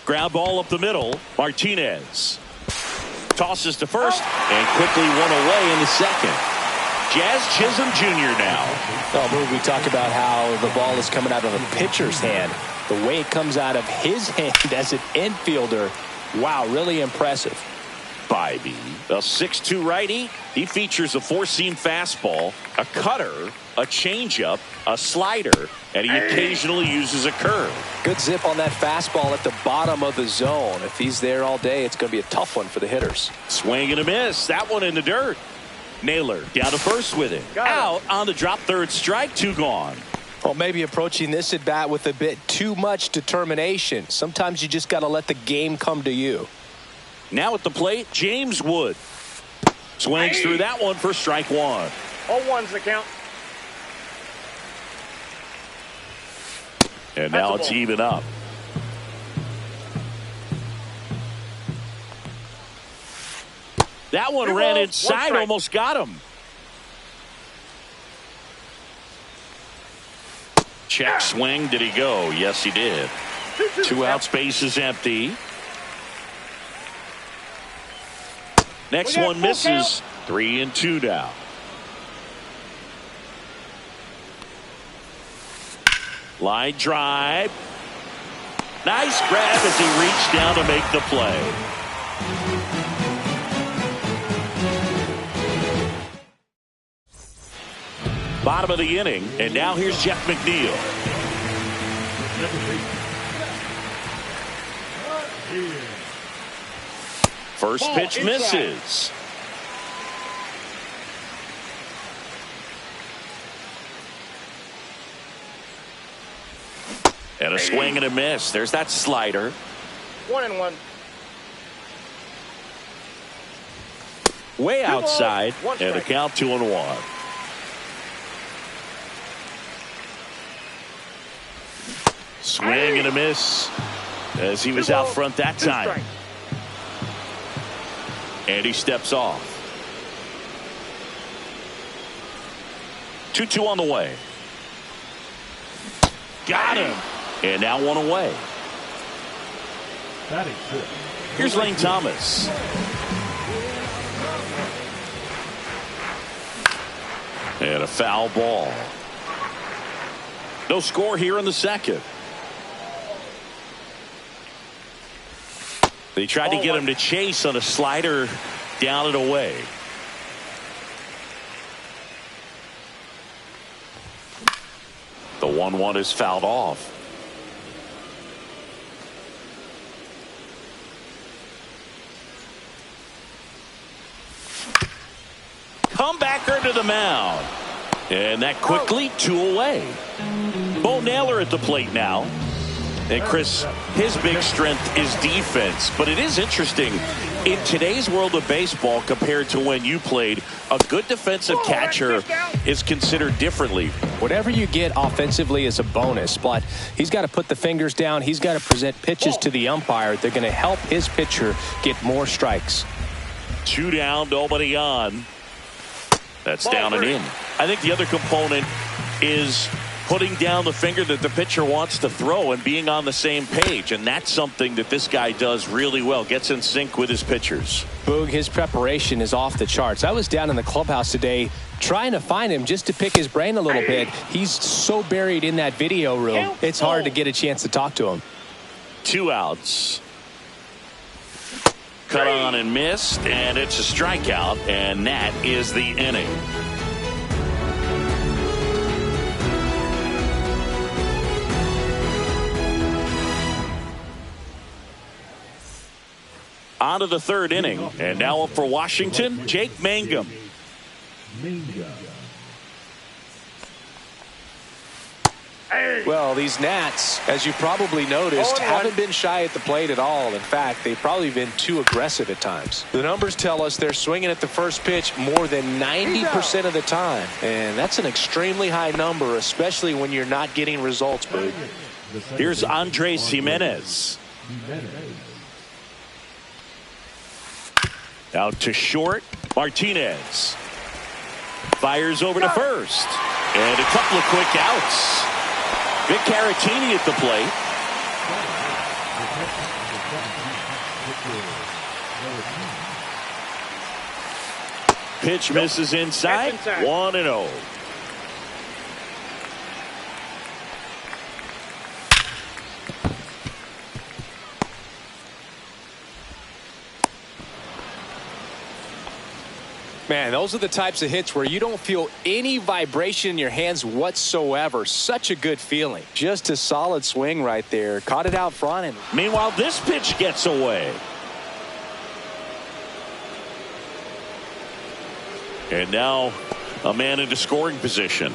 Ground ball up the middle. Martinez tosses to first and quickly one away in the second. Jazz Chisholm Jr. now. Oh, we talk about how the ball is coming out of a pitcher's hand. The way it comes out of his hand as an infielder, wow, really impressive. Bybee, a 6'2" righty. He features a 4-seam fastball, a cutter, a changeup, a slider, and he occasionally uses a curve. Good zip on that fastball at the bottom of the zone. If he's there all day, it's going to be a tough one for the hitters. Swing and a miss. That one in the dirt. Naylor down to first with it. Out on the drop, third strike, 2 gone. Well, maybe approaching this at bat with a bit too much determination. Sometimes you just got to let the game come to you. Now at the plate, James Wood. Swings through that one for strike 1. All 1's the count. And now it's even up. That one ran inside, almost got him. Check swing. Did he go? Yes, he did. 2 outs, base is empty. Next one misses. 3-2 now. Line drive. Nice grab as he reached down to make the play. Bottom of the inning, and now here's Jeff McNeil. First pitch misses. And a swing and a miss. There's that slider. 1-1. Way outside. One And a strike. count 2-1. Swing and a miss as he was out front that time. And he steps off. 2-2 on the way. Got him. And now one away. Batting fifth. Here's Lane Thomas. And a foul ball. No score here in the second. They tried to get him to chase on a slider down and away. The 1-1 is fouled off. Comebacker to the mound. And that quickly 2 away. Bo Naylor at the plate now. And Chris, his big strength is defense. But it is interesting, in today's world of baseball compared to when you played, a good defensive catcher is considered differently. Whatever you get offensively is a bonus, but he's got to put the fingers down. He's got to present pitches to the umpire. They're going to help his pitcher get more strikes. 2 down, nobody on. That's down and in. I think the other component is putting down the finger that the pitcher wants to throw and being on the same page. And that's something that this guy does really well. Gets in sync with his pitchers. Boog, his preparation is off the charts. I was down in the clubhouse today trying to find him just to pick his brain a little bit. He's so buried in that video room. It's hard to get a chance to talk to him. 2 outs. Cut on and missed, and it's a strikeout, and that is the inning. On to the 3rd inning, and now up for Washington, Jake Mangum. Well, these Nats, as you probably noticed, haven't been shy at the plate at all. In fact, they've probably been too aggressive at times. The numbers tell us they're swinging at the first pitch more than 90% of the time. And that's an extremely high number, especially when you're not getting results, Boog. Here's Andres Jimenez. Out to short. Martinez fires over to first. And a couple of quick outs. Vic Caratini at the plate. Pitch misses inside. 1-0. Man, those are the types of hits where you don't feel any vibration in your hands whatsoever. Such a good feeling. Just a solid swing right there. Caught it out front. And meanwhile, this pitch gets away. And now a man into scoring position.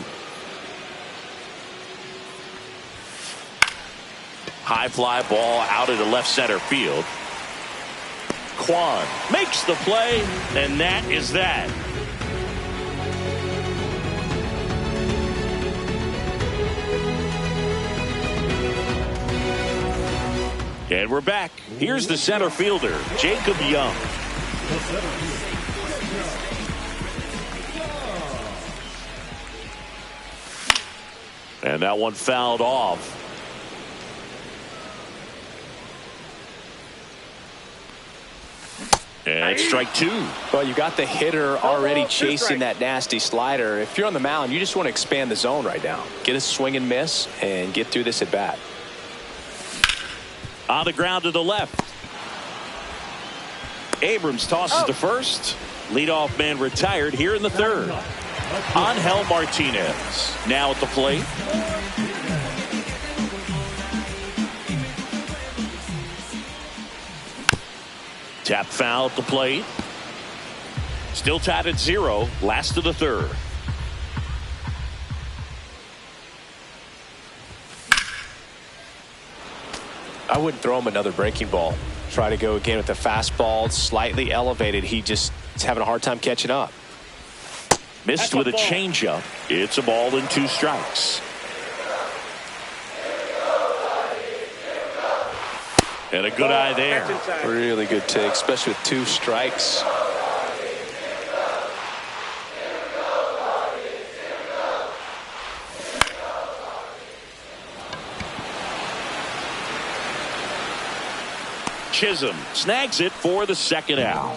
High fly ball out into left center field. Kwan makes the play, and that is that. And we're back. Here's the center fielder, Jacob Young. And that one fouled off. And strike 2. Well, you got the hitter already chasing that nasty slider. If you're on the mound, you just want to expand the zone right now. Get a swing and miss and get through this at bat. On the ground to the left. Abrams tosses to first. Leadoff man retired here in the 3rd. Angel Martinez now at the plate. Tap foul at the plate. Still tied at 0. Last of the 3rd. I wouldn't throw him another breaking ball. Try to go again with the fastball, slightly elevated. He just is having a hard time catching up. Missed with a changeup. It's a ball and 2 strikes. And a good eye there. Really good take, especially with 2 strikes. Chisholm snags it for the second out.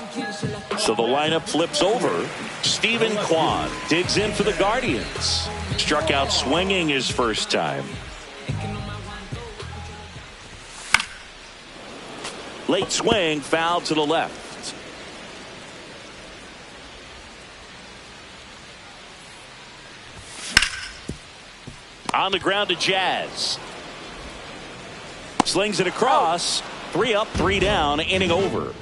So the lineup flips over. Stephen Kwan digs in for the Guardians. Struck out swinging his first time. Late swing, foul to the left. On the ground to Jazz. Slings it across. 3 up, 3 down, inning over.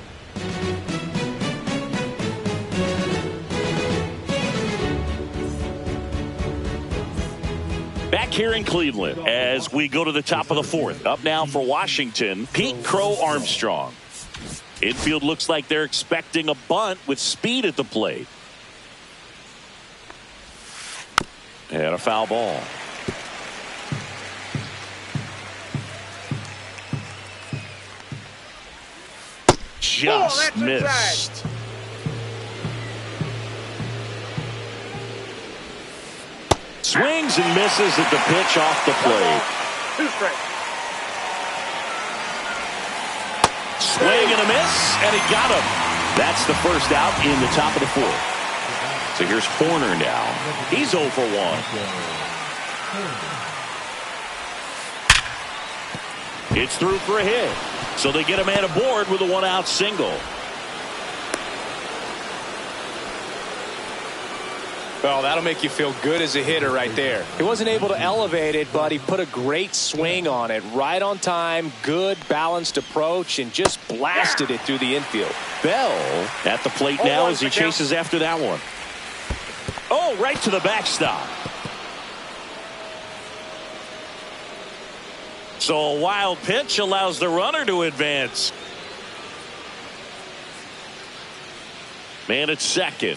Back here in Cleveland as we go to the top of the 4th. Up now for Washington, Pete Crow Armstrong. Infield looks like they're expecting a bunt with speed at the plate. And a foul ball. Just missed. Swings and misses at the pitch off the plate. 2 strikes. Swing and a miss, and he got him. That's the first out in the top of the 4th. So here's Horner now. He's 0 for 1. It's through for a hit. So they get a man aboard with a 1-out single. Well, that'll make you feel good as a hitter right there. He wasn't able to elevate it, but he put a great swing on it. Right on time, good balanced approach, and just blasted it through the infield. Bell at the plate now as he chases after that one. Oh, right to the backstop. So a wild pitch allows the runner to advance. Man at second.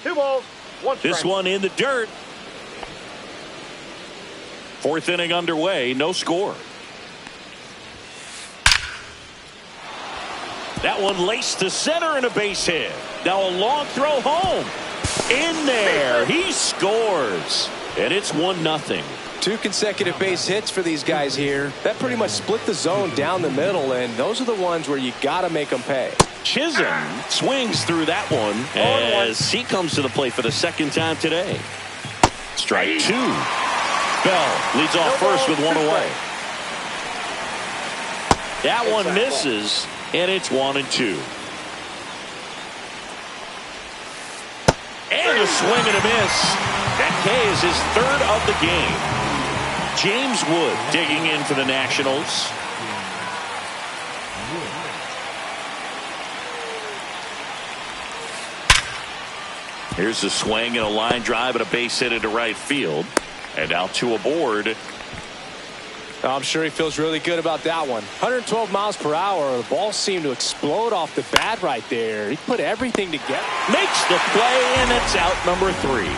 2 balls, 1 strike. This one in the dirt. 4th inning underway, no score. That one laced to center and a base hit. Now a long throw home. In there, he scores. And it's 1-0. 2 consecutive base hits for these guys here. That pretty much split the zone down the middle, and those are the ones where you got to make them pay. Chisholm swings through that one as he comes to the plate for the 2nd time today. Strike 2. Bell leads off first with 1 away. That one misses, and it's 1-2. And a swing and a miss. That K is his 3rd of the game. James Wood digging in for the Nationals. Here's a swing and a line drive and a base hit into right field. And now 2 aboard. I'm sure he feels really good about that one. 112 miles per hour. The ball seemed to explode off the bat right there. He put everything together. Makes the play, and it's out number 3.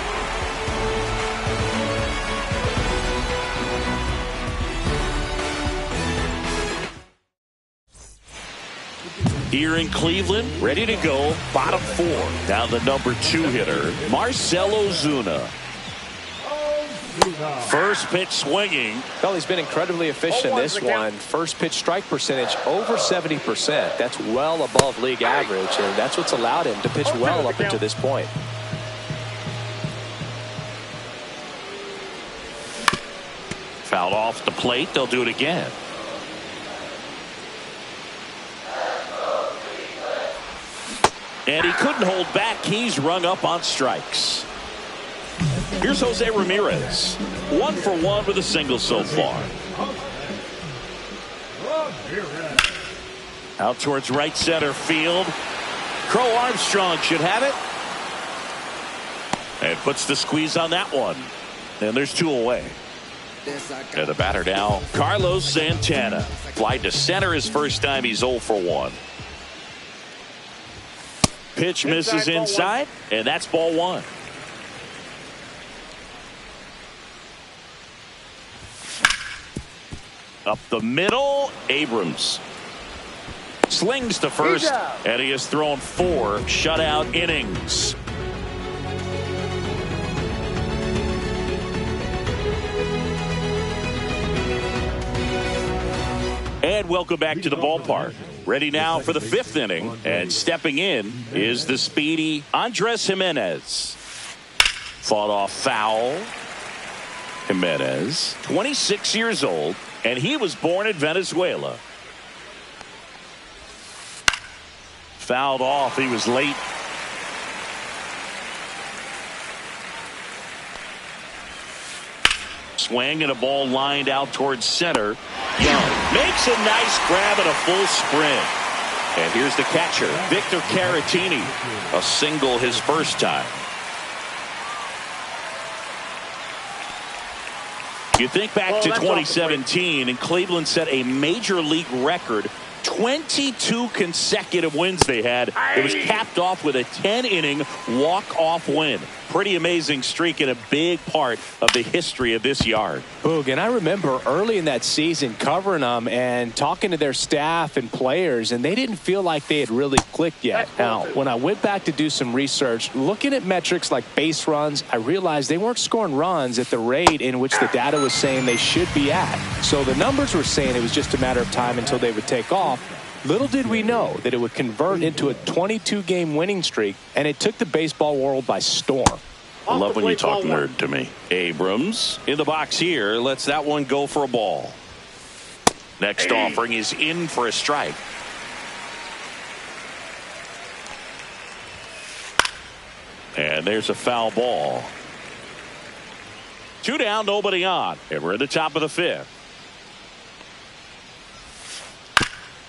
Here in Cleveland, ready to go, bottom 4. Now the number 2 hitter, Marcell Ozuna. First pitch swinging. Well, he's been incredibly efficient in this one. First pitch strike percentage over 70%. That's well above league average, and that's what's allowed him to pitch well up until this point. Fouled off the plate. They'll do it again. And he couldn't hold back. He's rung up on strikes. Here's Jose Ramirez. 1 for 1 with a single so far. Out towards right center field. Crow Armstrong should have it. And puts the squeeze on that one. And there's 2 away. And the batter now, Carlos Santana. Fly to center his first time. He's 0 for 1. Pitch misses inside, and that's ball 1. Up the middle, Abrams slings to first, and he has thrown 4 shutout innings. And welcome back to the ballpark. Ready now for the 5th inning, and stepping in is the speedy Andres Jimenez. Fought off foul. Jimenez, 26 years old, and he was born in Venezuela. Fouled off. He was late. Swing and a ball lined out towards center. Young makes a nice grab and a full sprint. And here's the catcher, Victor Caratini. A single his first time. You think back to 2017, and Cleveland set a major league record. 22 consecutive wins they had. It was capped off with a 10-inning walk-off win. Pretty amazing streak and a big part of the history of this yard. Boog, and I remember early in that season covering them and talking to their staff and players, and they didn't feel like they had really clicked yet. Now, when I went back to do some research, looking at metrics like base runs, I realized they weren't scoring runs at the rate in which the data was saying they should be at. So the numbers were saying it was just a matter of time until they would take off. Little did we know that it would convert into a 22-game winning streak, and it took the baseball world by storm. I love when you talk nerd to me. Abrams in the box here. Lets that one go for a ball. Next offering is in for a strike. And there's a foul ball. 2 down, nobody on. And we're at the top of the 5th.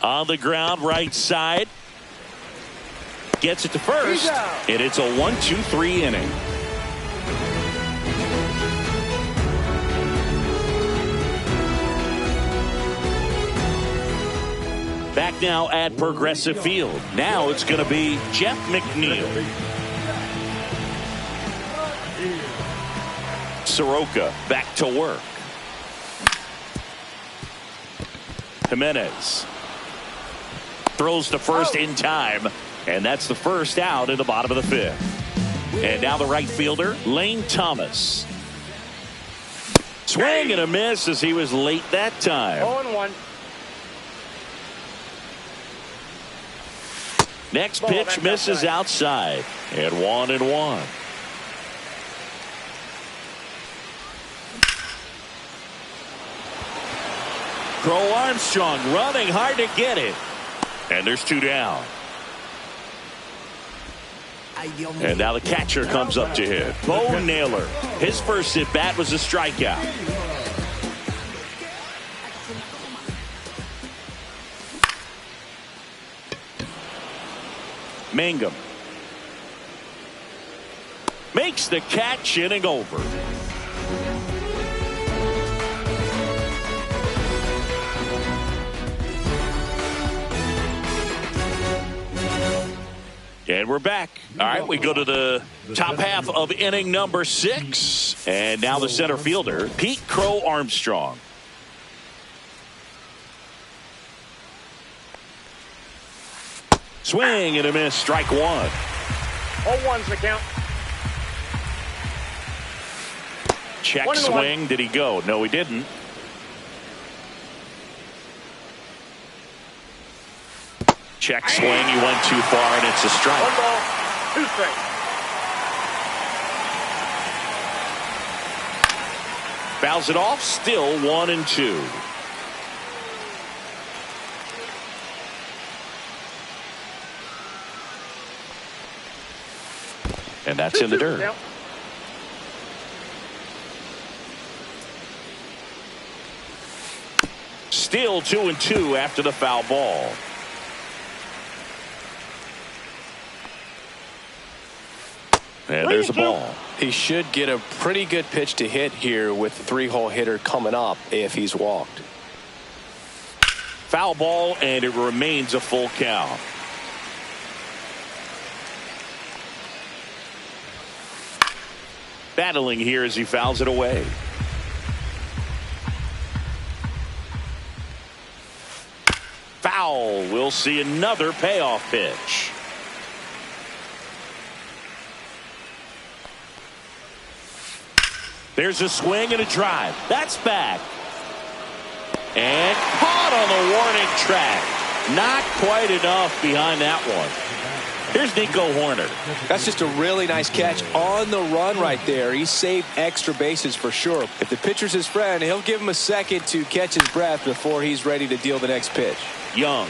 On the ground, right side. Gets it to first. And it's a 1-2-3 inning. Back now at Progressive Field. Now it's going to be Jeff McNeil. Soroka back to work. Jimenez throws to first in time, and that's the first out in the bottom of the 5th. And now the right fielder, Lane Thomas. Swing and a miss as he was late that time. 0-1. Next pitch misses outside, and 1-1. Crow Armstrong running hard to get it. And there's 2 down. And now the catcher comes up to hit. Bo Naylor. His first at bat was a strikeout. Mangum makes the catch, inning over. And we're back. All right, we go to the top half of inning number 6. And now the center fielder, Pete Crow Armstrong. Swing and a miss, strike 1. 0-1's the count. Check swing. Did he go? No, he didn't. Check swing. He went too far, and it's a strike. 1 ball, 2 strikes. Fouls it off. Still 1-2. And that's in the dirt. Yep. Still 2-2 after the foul ball. And there's a ball. He should get a pretty good pitch to hit here with the three-hole hitter coming up if he's walked. Foul ball, and it remains a full count. Battling here as he fouls it away. Foul. We'll see another payoff pitch. There's a swing and a drive. That's back. And caught on the warning track. Not quite enough behind that one. Here's Nico Horner. That's just a really nice catch on the run right there. He saved extra bases for sure. If the pitcher's his friend, he'll give him a second to catch his breath before he's ready to deal the next pitch. Young.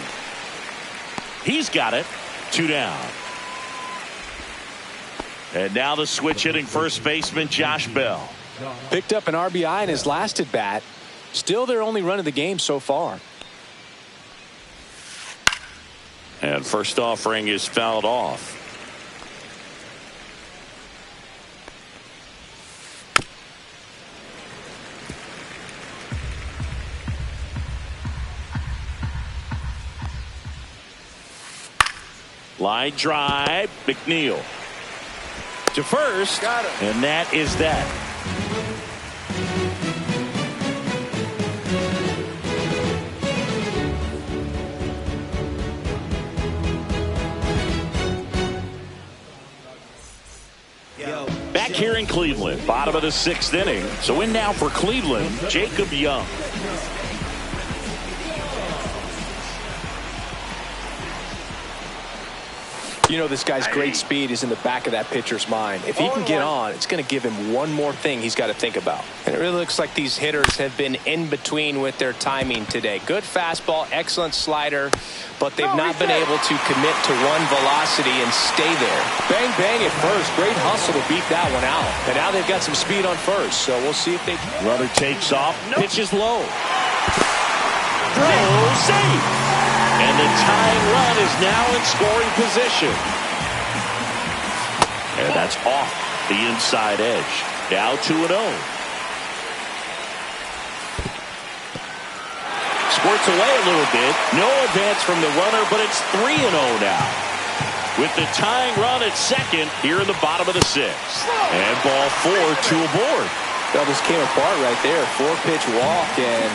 He's got it. 2 down. And now the switch hitting first baseman Josh Bell. Picked up an RBI in his last at bat. Still their only run of the game so far. And first offering is fouled off. Line drive. McNeil to first. Got it. And that is that. Back here in Cleveland, bottom of the 6th inning. So in now for Cleveland, Jacob Young. You know, this guy's great speed is in the back of that pitcher's mind. If he can get on, it's going to give him one more thing he's got to think about. And it really looks like these hitters have been in between with their timing today. Good fastball, excellent slider, but they've not been able to commit to one velocity and stay there. Bang, bang at first. Great hustle to beat that one out. And now they've got some speed on first, so we'll see if they... Runner takes off, pitches low. Throw, safe. And the tying run is now in scoring position. And that's off the inside edge. Now 2-0. Squirts away a little bit. No advance from the runner, but it's 3-0 now. With the tying run at second here in the bottom of the 6th. And ball 4, 2 aboard. Well, this came apart right there. 4-pitch walk, and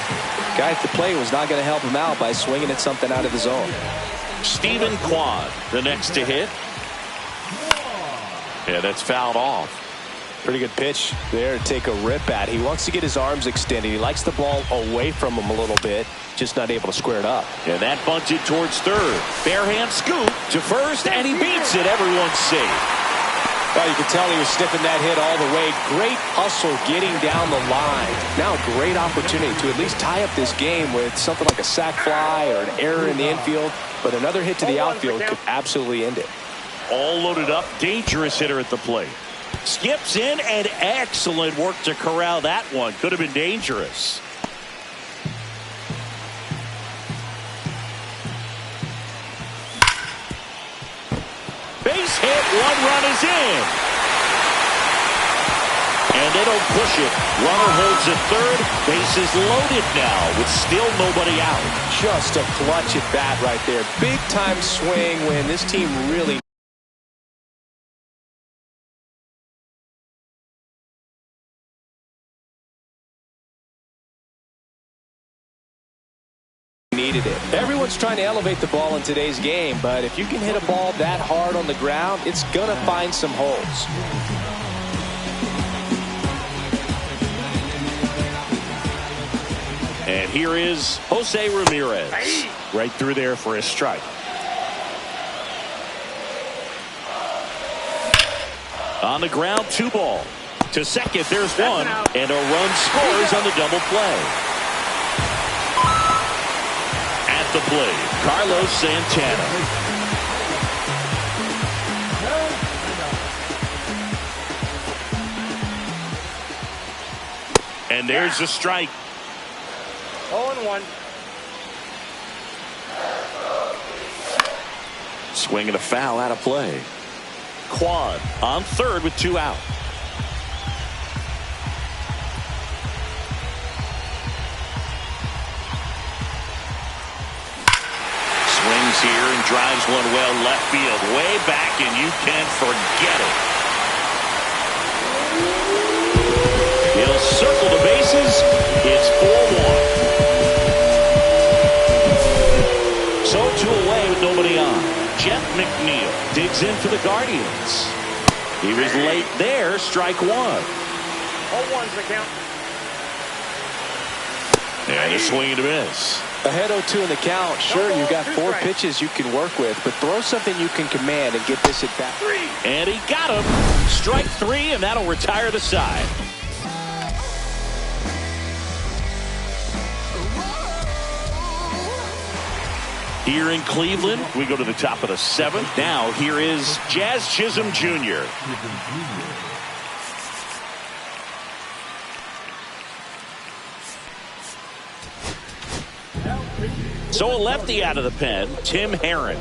guy at the plate was not going to help him out by swinging at something out of the zone. Stephen Kwan, the next to hit. Yeah, that's fouled off. Pretty good pitch there to take a rip at. He wants to get his arms extended. He likes the ball away from him a little bit, just not able to square it up. And that bunted towards third. Barehand scoop to first, and he beats it. Everyone's safe. Well, you can tell he was sniffing that hit all the way. Great hustle getting down the line. Now a great opportunity to at least tie up this game with something like a sac fly or an error in the infield. But another hit to the outfield could absolutely end it. All loaded up. Dangerous hitter at the plate. Skips in, and excellent work to corral that one. Could have been dangerous. Base hit, 1 run is in. And they don't push it. Runner holds at third. Base is loaded now with still nobody out. Just a clutch at bat right there. Big time swing when this team really needed it. Everyone's trying to elevate the ball in today's game, but if you can hit a ball that hard on the ground, it's going to find some holes. And here is Jose Ramirez. Right through there for a strike. On the ground, 2 ball. To second, there's 1. And a run scores on the double play. The play, Carlos Santana. And there's a strike. 0-1. Swing and a foul out of play. Quad on third with 2 out. here and drives one well left field, way back, and you can forget it. He'll circle the bases. It's 4-1. So 2 away with nobody on. Jeff McNeil digs in for the Guardians. He was late there. Strike 1. 0-1's the count. And a swing and a miss. Ahead 0-2 in the count. Sure, you've got 4 pitches you can work with, but throw something you can command and get this at bat. And he got him. Strike 3, and that'll retire the side. Here in Cleveland, we go to the top of the 7th. Now, here is Jazz Chisholm Jr. So a lefty out of the pen, Tim Herron.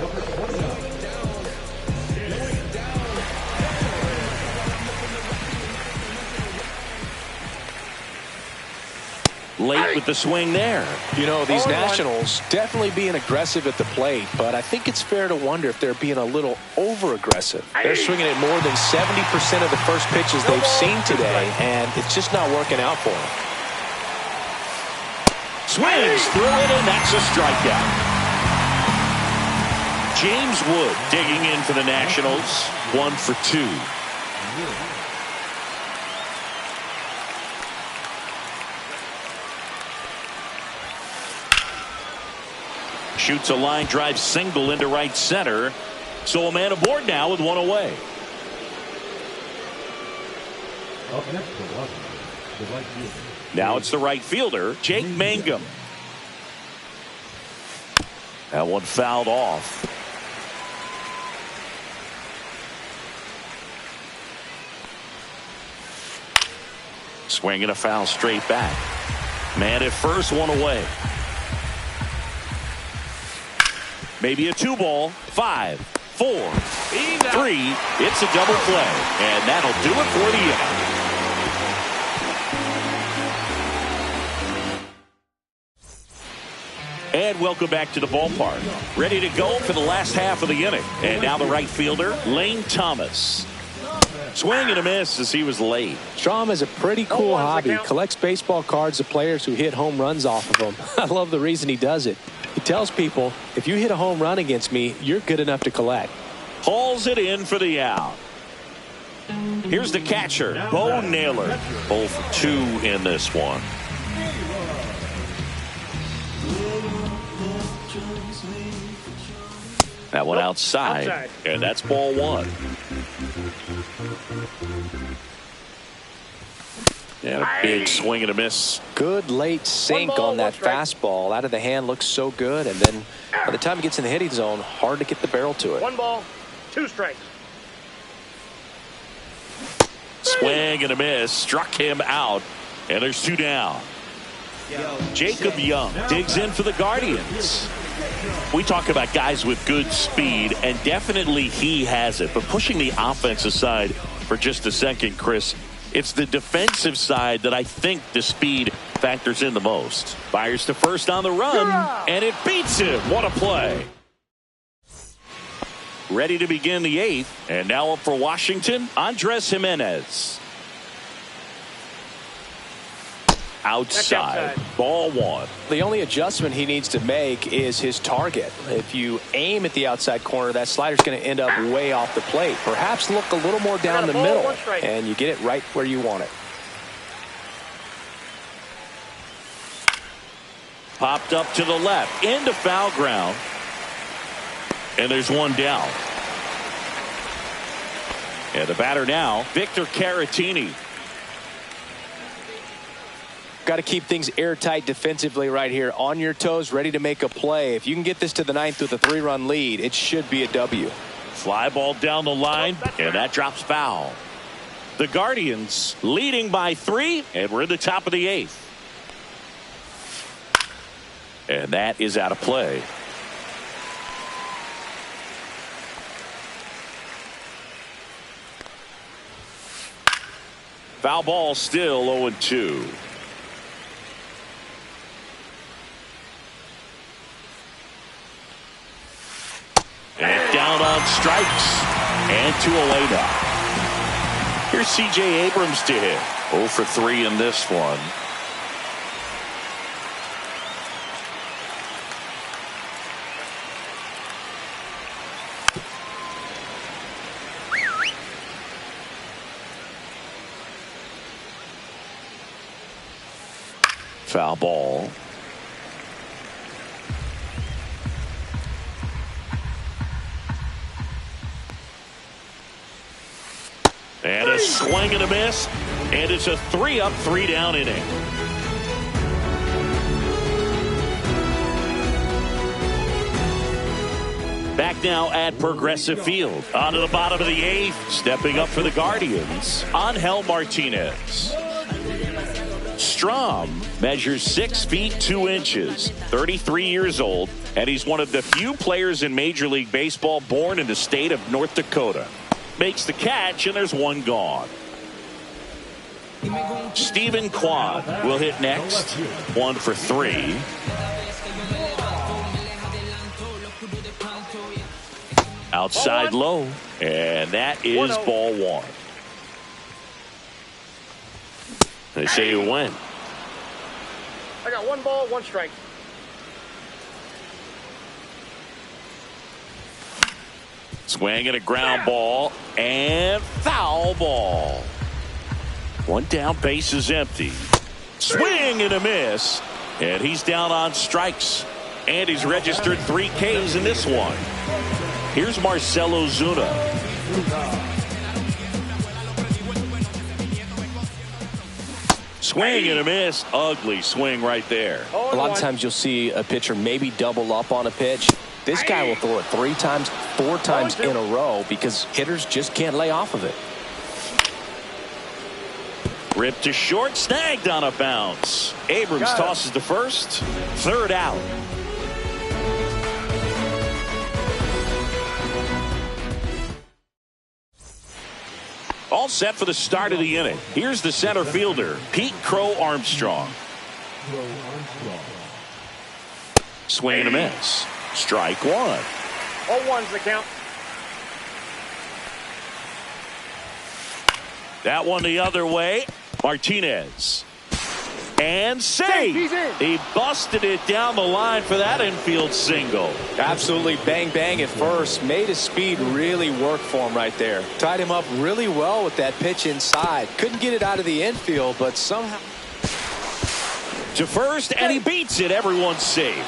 Late with the swing there. You know, these Nationals definitely being aggressive at the plate, but I think it's fair to wonder if they're being a little over-aggressive. They're swinging at more than 70% of the first pitches they've seen today, and it's just not working out for them. Swings through it, and that's a strikeout. James Wood digging in for the Nationals. 1 for 2. Shoots a line drive single into right center. So a man aboard now with 1 away. Up next for Washington, the right fielder. Now it's the right fielder, Jake Mangum. That one fouled off. Swinging a foul straight back. Man at first, 1 away. Maybe a 2-ball. 5, 4, 3. It's a double play, and that'll do it for the inning. And welcome back to the ballpark. Ready to go for the last half of the inning. And now the right fielder, Lane Thomas. Swing and a miss as he was late. Strom has a pretty cool hobby. Collects baseball cards of players who hit home runs off of them. I love the reason he does it. He tells people, if you hit a home run against me, you're good enough to collect. Hauls it in for the out. Here's the catcher, Bo Naylor. 0 for 2 in this one. That one outside. And that's ball 1. And a big swing and a miss. Good late sink on that fastball. Out of the hand, looks so good. And then by the time it gets in the hitting zone, hard to get the barrel to it. 1 ball, 2 strikes. Swing and a miss. Struck him out. And there's 2 down. Jacob Young digs in for the Guardians. We talk about guys with good speed, and definitely he has it. But pushing the offense aside for just a second, Chris, it's the defensive side that I think the speed factors in the most. Fires to first on the run, and it beats him. What a play. Ready to begin the 8th, and now up for Washington, Andres Jimenez. Outside. Ball 1. The only adjustment he needs to make is his target. If you aim at the outside corner, that slider's going to end up way off the plate. Perhaps look a little more down the middle, and you get it right where you want it. Popped up to the left, into foul ground. And there's 1 down. And the batter now, Victor Caratini. Got to keep things airtight defensively right here. On your toes, ready to make a play. If you can get this to the 9th with a 3-run lead, it should be a W. Fly ball down the line, and that drops foul. The Guardians leading by 3, and we're in the top of the 8th. And that is out of play. Foul ball still 0-2. strikes. And 2 away now. Here's C.J. Abrams to hit. 0 for 3 in this one. Foul ball. And a swing and a miss. And it's a 3-up, 3-down inning. Back now at Progressive Field. On to the bottom of the 8th. Stepping up for the Guardians, Angel Martinez. Strom measures 6 feet 2 inches, 33 years old, and he's one of the few players in Major League Baseball born in the state of North Dakota. Makes the catch, and there's 1 gone. Stephen Kwan will hit next. 1 for 3. Outside low, and that is ball 1. They say you win. I got 1 ball, 1 strike. Swing and a ground ball, and foul ball. 1 down, base is empty. Swing and a miss, and he's down on strikes. And he's registered 3 Ks in this one. Here's Marcelo Zuna. Swing and a miss. Ugly swing right there. A lot of times you'll see a pitcher maybe double up on a pitch. This guy will throw it 3 times, 4 times in a row because hitters just can't lay off of it. Ripped to short, snagged on a bounce. Abrams tosses to first. 3rd out. All set for the start of the inning. Here's the center fielder, Pete Crow Armstrong. Swing and a miss. Strike 1. All 1's the count. That one the other way. Martinez. And safe. He busted it down the line for that infield single. Absolutely bang bang at first. Made his speed really work for him right there. Tied him up really well with that pitch inside. Couldn't get it out of the infield, but somehow. To first, and he beats it. Everyone's safe.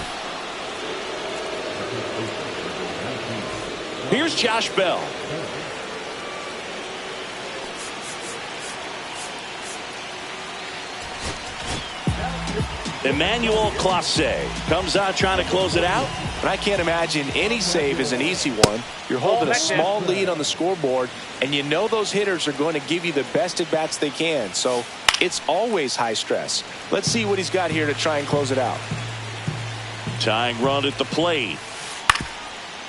Here's Josh Bell. Emmanuel Clase comes out trying to close it out. And I can't imagine any save is an easy one. You're holding a small lead on the scoreboard, and you know those hitters are going to give you the best at-bats they can. So it's always high stress. Let's see what he's got here to try and close it out. Tying run at the plate.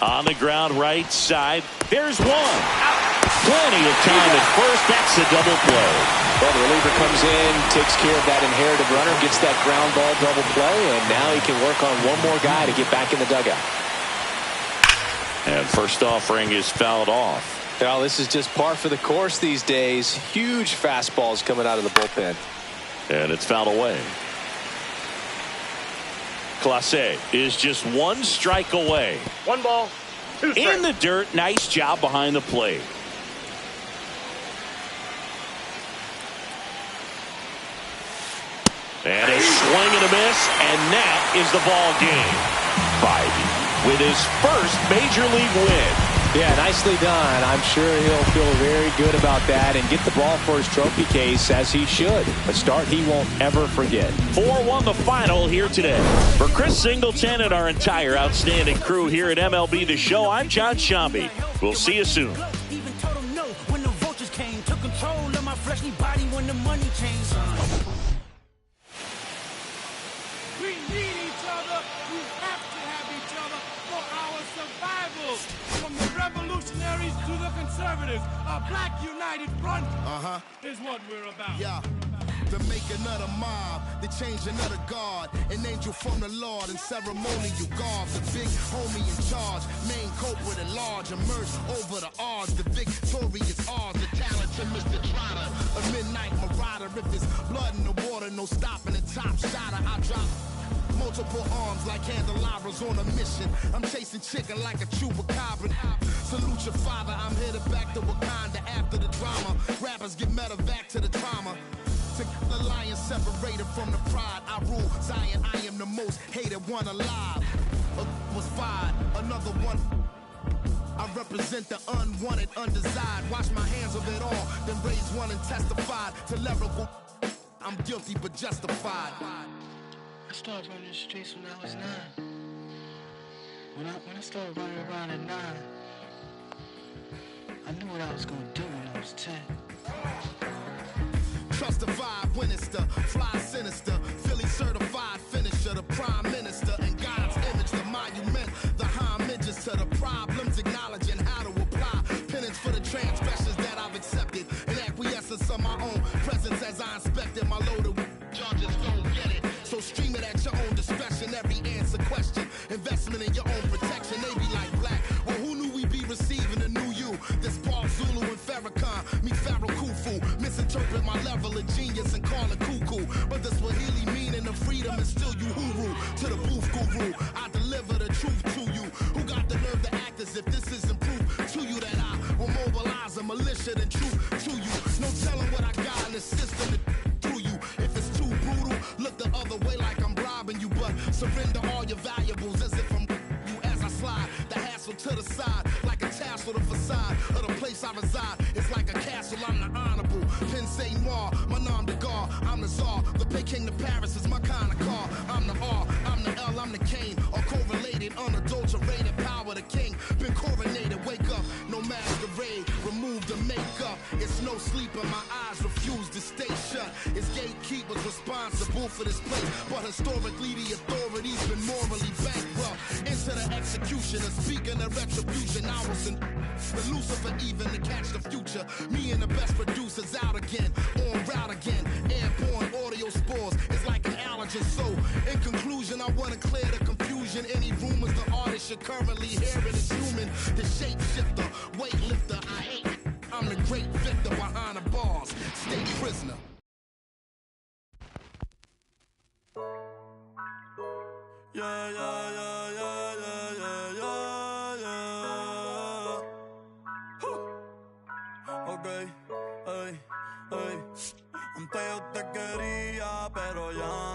On the ground right side. There's 1. Plenty of time at first. That's a double play. Well, the reliever comes in, takes care of that inherited runner, gets that ground ball double play, and now he can work on 1 more guy to get back in the dugout. And first offering is fouled off. Well, this is just par for the course these days. Huge fastballs coming out of the bullpen. And it's fouled away. Clase is just 1 strike away. 1 ball, 2 strikes. In the dirt, nice job behind the plate. And a swing and a miss, and that is the ball game. Biden with his first major league win. Yeah, nicely done. I'm sure he'll feel very good about that and get the ball for his trophy case, as he should. A start he won't ever forget. 4-1 the final here today. For Chris Singleton and our entire outstanding crew here at MLB The Show, I'm John Shambi. We'll see you soon. Even told him no when the vultures came. Took control of my fleshly body when the money changed. We need each other. We have to have each other for our survival. From the revolutionaries to the conservatives, a black united front is what we're about. Yeah. The making of the mob, the changing of the guard. An angel from the Lord in ceremonial garb. The big homie in charge, main culprit at large. Emerged over the odds, the victorious odds. The talented Mr. Trotter, a midnight marauder. If there's blood in the water, no stopping the top shotter. I drop multiple arms like candelabras on a mission. I'm chasing chicken like a chupacabra. Salute your father, I'm headed back to Wakanda after the drama. Rappers get medevac to the trauma. To the lion separated from the pride. I rule Zion, I am the most hated one alive. Was fired, another one. I represent the unwanted, undesired. Wash my hands of it all, then raise one and testified to lyrical. I'm guilty but justified. I started running the streets when I was 9. When I started running around at 9, I knew what I was gonna do when I was 10. Trust the vibe when it's the fly sinister, Philly certified finisher, the prime minister, and God's image, the monument, the homages to the problems, acknowledging how to apply penance for the transgressions that I've accepted, and acquiescence of my own presence as I inspected my loaded charges. Don't get it, so stream it at your own discretion. Every answer question, investment in your own protection. They be like black. Well, who knew we'd be receiving a new you? This Paul Zulu and Farrakhan meet Pharaoh Khufu. Misinterpret my level of genius and call it cuckoo. But the Swahili meaning of freedom is still you huru. To the booth guru, I deliver the truth to you. Who got the nerve to act as if this isn't proof to you that I will mobilize a militia than truth to you? No telling what I got in the system through you. If it's too brutal, look the other way like I'm robbing you. But surrender all your valuables as if I'm you as I slide. The hassle to the side like a tassel, the facade of the place I reside. It's like a castle, I'm the honorable Pin Saint Noir, my nom de gar, I'm the czar. The Peking to Paris is my kind of car. I'm the R, I'm the L, I'm the Kane. All correlated, unadulterated power, the king. Been coronated, wake up, no masquerade. Remove the makeup, it's no sleep and my eyes refuse to stay shut. It's gatekeepers responsible for this place, but historically the authorities been morally bankrupt. Into the executioner, speaking of retribution, I was in the Lucifer even to catch the future. Me and the best producers out again, on route again. Airborne audio spores, it's like an allergen. So, in conclusion, I wanna clear the confusion. Any rumors the artist you're currently hearing is human. The shapeshifter, weightlifter, I hate it. I'm the great victor behind the bars. Stay prisoner. Yeah, yeah, yeah, yeah, yeah, yeah, yeah, yeah. Okay, ey, ey. Antes yo te quería, pero ya